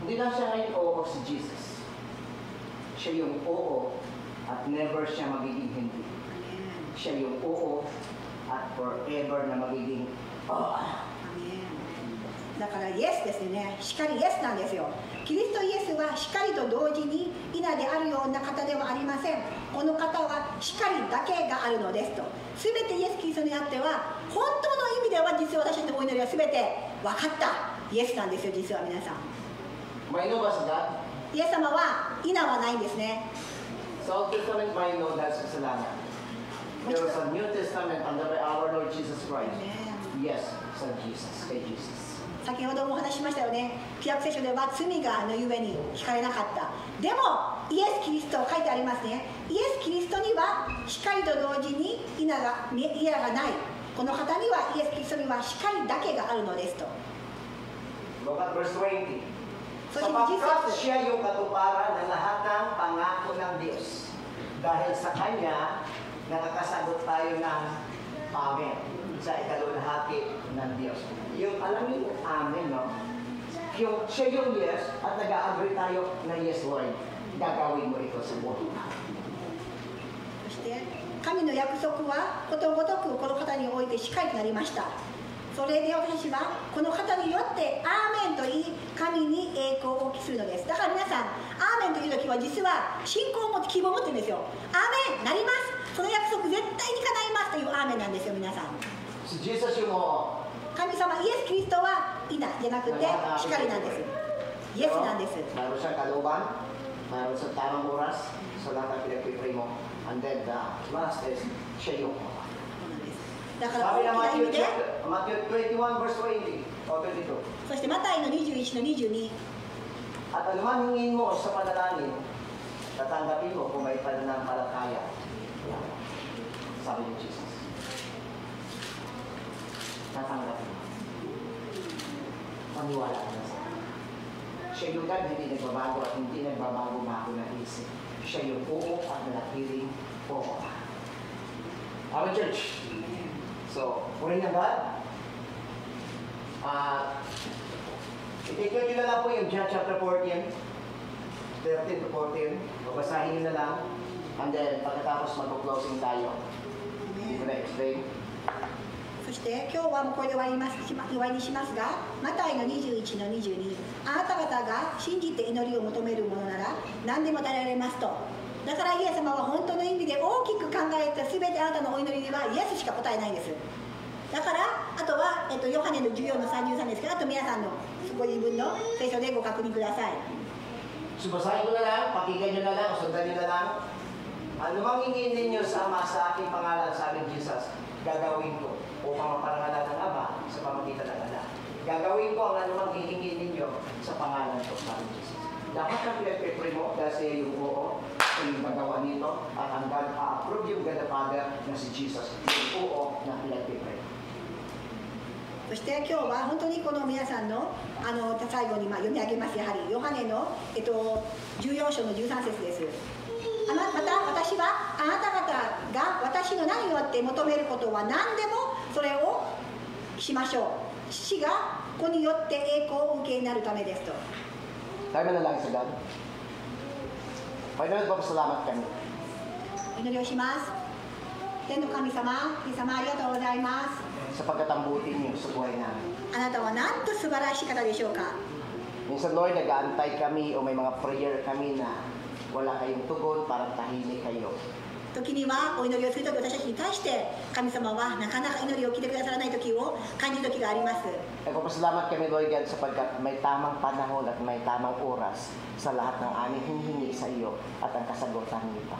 Hindi lang siya ngayon oo si Jesus. Siya yung oo at never siya magiging hindi. Amen. Siya yung oo at forever na magiging oo. だからイエスですね、しっかりイエスなんですよ。キリストイエスはしっかりと同時に稲であるような方ではありません。この方はしっかりだけがあるのですと。すべてイエス・キリストにあっては、本当の意味では実は私たちのお祈りはすべて分かったイエスなんですよ、実は皆さん。 May no ba sa God? イエス様は稲はないんですね。 Sa Old Testament, may no dahil sa kasalanan. Pero sa New Testament, under by our Lord Jesus Christ, yes, sa Jesus, kay Jesus. 先ほどもお話ししましたよね。旧約聖書では罪がゆえに引かれなかった。でもイエス・キリスト書いてありますね。イエス・キリストにはしっかりと同時に稲がない。この方にはイエス・キリストにはしっかりだけがあるのですと。 Look at verse 20. そしてSapagkat siya yung katuparan ng lahat ng pangako ng Diyos. Dahil sa Kanya, nakakasagot tayo ng Amen sa ikalulahati ng Diyos. Yung alam niyo yung Amen, no? Yung siya yung yes at nag-agree tayo na yes, Lord. Gagawin mo ito sa buhay. そして神の約束はことごとくこの方においてしっかりとなりました。それで私はこの方によってアーメンと言い、神に栄光を期するのです。だから皆さん、アーメンという時は実は信仰を持って希望を持ってるんですよ。アーメンなります。その約束絶対に叶いますというアーメンなんですよ、皆さん。 Si Jesus yung oo. 神様イエス・キリストはいなじゃなくてしかりなんです。イエスなんです。 Mayroon siyang kalooban, mayroon sa tamang oras, sa lahat ng pinagpipray mo. And then the last is, siya yung oo. だから Sabi 大 na きな意味で、 Matthew 21 verse 20 o 22. そしてマタイの21の22、 At anuman hingin mo sa panalangin, tatanggapin mo kung may pananampalataya. Sabi ni Jesus. Tatanggapin mo. Maniwala ka na sa akin. Siya yung God, hindi nagbabago at hindi nagbabago bago na isip. Siya yung oo at nanatiling oo. Amen, church. So, purihin ng God. Itigil nyo na lang po yung John chapter 14, 13 to 14. Babasahin nyo na lang. And then, pagkatapos mag-closing tayo. Hindi ko na-explain. そして今日はもうこれで終わりにしますが、マタイの21の22、あなた方が信じて祈りを求めるものなら何でも与えられますと。だからイエス様は本当の意味で大きく考えた全てあなたのお祈りにはイエスしか答えないんです。だからあとは、ヨハネの14の33ですけど、あと皆さんのご自分の聖書でご確認ください。 Subasahin ko na lang, pakinggan nyo na lang, sundan nyo na lang. Ano mang hingin ninyo sa Ama sa aking pangalan, sa aking Jesus, gagawin ko upang maparangalan ng Ama sa pamagitan ng Anak. Gagawin ko ang anumang hihingin ninyo sa pangalan ko, sa aking Jesus. Dapat na pinag-pray mo dahil siya yung oo, yung magawa nito, at ang God a-approve yung God the Father na si Jesus, yung oo na pinag-pray. そして今日は本当にこの皆さんの最後に読み上げます。やはりヨハネの、14章の13節です。また私はあなた方が私の名によって求めることは何でもそれをしましょう。父が子によって栄光を受けになるためですと。 Tayo na lang sa God. Panginoon, papasalamat kami. 祈りをします。天の神様、イエス様ありがとうございます。 Sapagkat ang buti niyo sa buhay namin. あなたはなんと素晴らしい方でしょうか。 Minsan, Lord, nag-aantay kami o may mga prayer kami na wala kayong tugon, parang tahimik kayo. 時にはお祈りをするとき私たちに対して神様はなかなか祈りを聞いてくださらない時を感じる時があります。 Nagpapasalamat kami, Lord God, sapagkat may tamang panahon at may tamang oras sa lahat ng aming hinihingi sa iyo at ang kasagutan nito.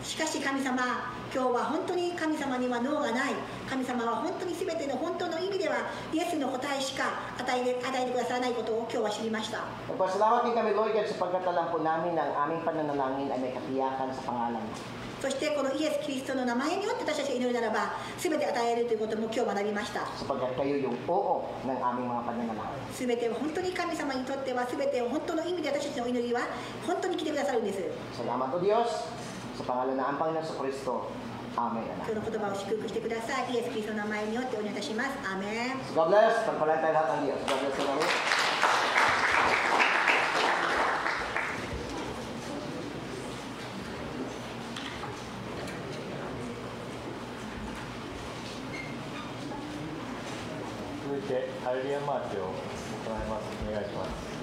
しかし神様、今日は本当に神様には脳がない。神様は本当に全ての本当の意味ではイエスの答えしか与えてくださらないことを今日は知りました。 Nagpapasalamat din kami, Lord God, sapagkat alam po namin na ang aming pananalangin ay may katiyakan sa pangalan mo. そしてこのイエス・キリストの名前によって私たちが祈るならば全て与えるということも今日学びました。 Sapagkat kayo yung oo ng aming mga pananalangin. 全てを本当に神様にとっては全てを本当の意味で私たちのお祈りは本当に来てくださるんです。 Salamat o Diyos, sa pangalan ng Panginoon sa Kristo, Amen. 今日の言葉を祝福してください。イエス・キリストの名前によってお願いいたします。アーメン。 God bless. Pagpalain tayo lahat ng Diyos. God bless you namin. Halle Luyaマーチを行います。お願いします。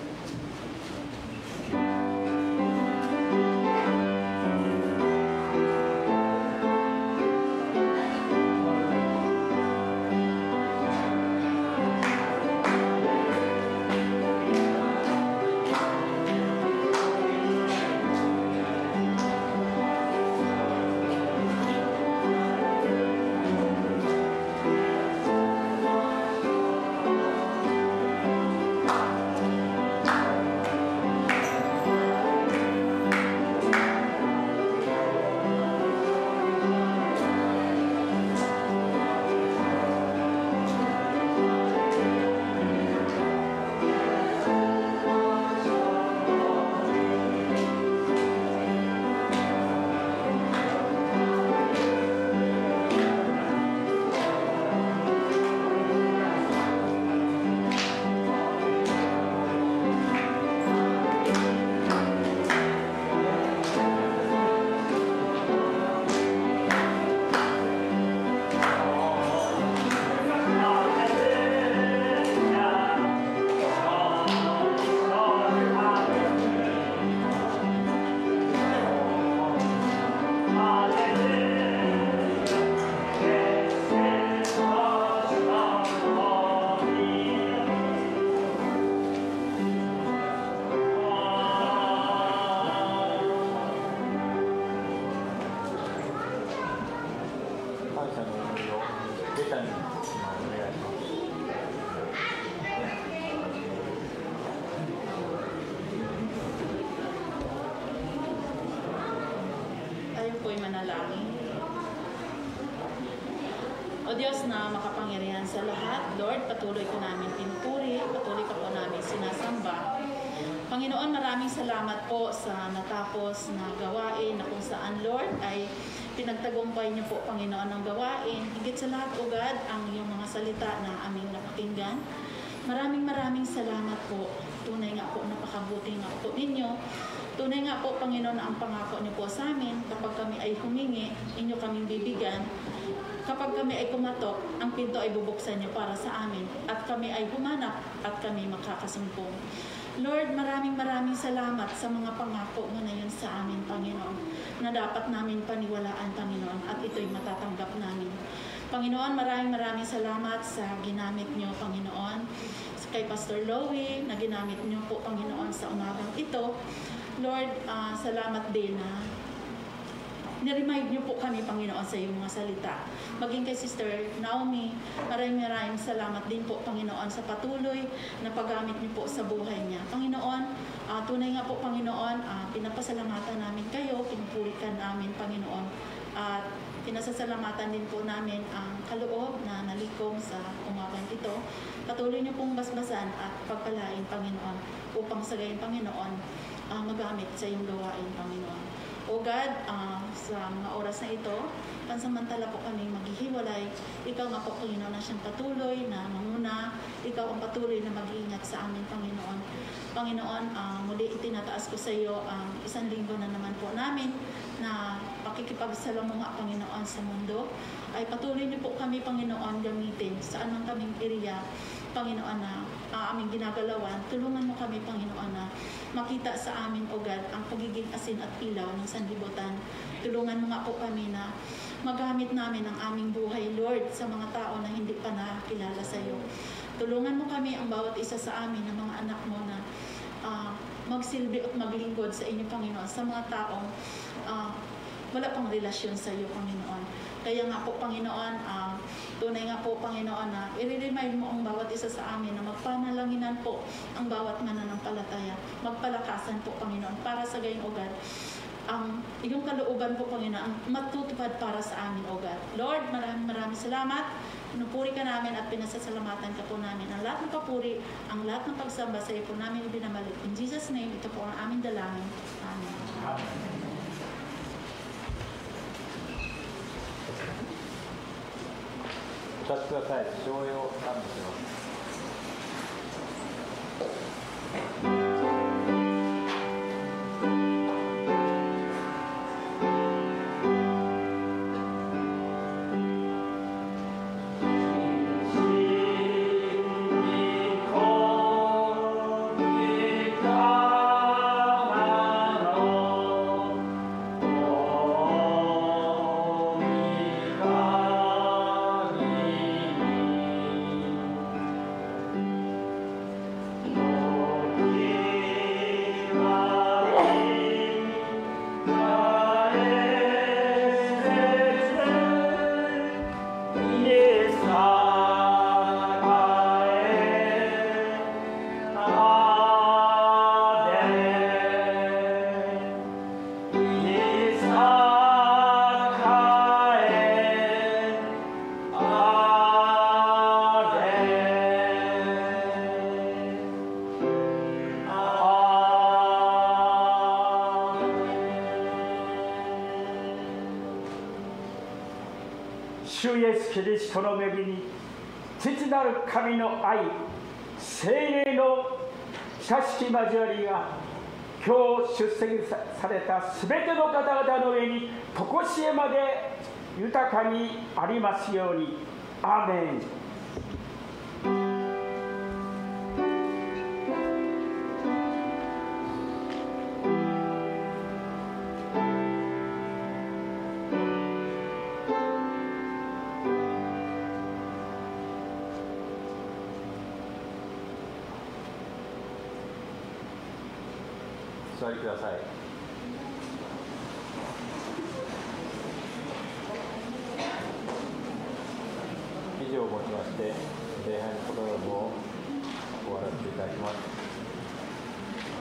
O Diyos na makapangyarihan sa lahat, Lord, patuloy ko namin pinupuri, patuloy ka po namin sinasamba. Panginoon, maraming salamat po sa natapos na gawain na kung saan, Lord, ay pinagtagumpay niyo po, Panginoon, ng gawain. Higit sa lahat, O God, ang iyong mga salita na aming napakinggan. Maraming salamat po. Tunay nga po, napakabuti nga po ninyo. Tunay nga po, Panginoon, na ang pangako niyo po sa amin, kapag kami ay humingi, inyo kaming bibigyan. Kapag kami ay kumatok, ang pinto ay bubuksan niyo para sa amin. At kami ay humanap at kami makakasumpong. Lord, maraming salamat sa mga pangako mo na yun sa amin, Panginoon, na dapat namin paniwalaan, Panginoon, at ito'y matatanggap namin. Panginoon, maraming salamat sa ginamit niyo, Panginoon, kay Pastor Loie, na ginamit niyo po, Panginoon, sa umagang ito. Lord, salamat din na niremind niyo po kami, Panginoon, sa iyong mga salita. Maging kay Sister Naomi, maraming salamat din po, Panginoon, sa patuloy na paggamit niyo po sa buhay niya. Panginoon, tunay nga po, Panginoon, pinapasalamatan namin kayo, pinupurikan namin, Panginoon, at pinasasalamatan din po namin ang kaloob na nalikom sa umagang ito. Patuloy niyo pong basbasan at pagpalain, Panginoon, upang sa gayon, Panginoon, magamit sa iyong gawain, Panginoon. O God, sa mga oras na ito, pansamantala po kami maghihiwalay. Ikaw nga po, Panginoon, na siyang patuloy na manguna. Ikaw ang patuloy na mag-iingat sa amin, Panginoon. Panginoon, muli itinataas ko sa iyo ang isang linggo na naman po namin na pakikipagsalamuha, Panginoon, sa mundo. Ay patuloy niyo po kami, Panginoon, gamitin saan man kaming area, Panginoon, na aming ginagalawan. Tulungan mo kami, Panginoon, na makita sa amin, O God, ang pagiging asin at ilaw ng sanlibutan. Tulungan mo nga po kami na magamit namin ang aming buhay, Lord, sa mga tao na hindi pa nakakilala sa iyo. Tulungan mo kami, ang bawat isa sa amin, ng mga anak mo, na magsilbi at maglingkod sa inyo, Panginoon, sa mga taong wala pang relasyon sa iyo, Panginoon. Kaya nga po, Panginoon, tunay nga po, Panginoon, na i-remind mo ang bawat isa sa amin na magpanalanginan po ang bawat mananampalataya. Magpalakasan po, Panginoon, para sa gayon, O God, ang iyong kalooban po, Panginoon, ang matutupad para sa amin, O God. Lord, maraming salamat. Pinupuri ka namin at pinasasalamatan ka po namin. Ang lahat ng papuri, ang lahat ng pagsamba sa iyo po namin ibinabalik. In Jesus' name, ito po ang aming dalangin. Amen. お立ちください。唱詠を賛美します。主イエス・キリストの恵み、父なる神の愛、聖霊の親しき交わりが、今日出席されたすべての方々の上に、とこしえまで豊かにありますように。アーメン。お座りください。以上をもちまして礼拝のプログラムを終わらせていただきます。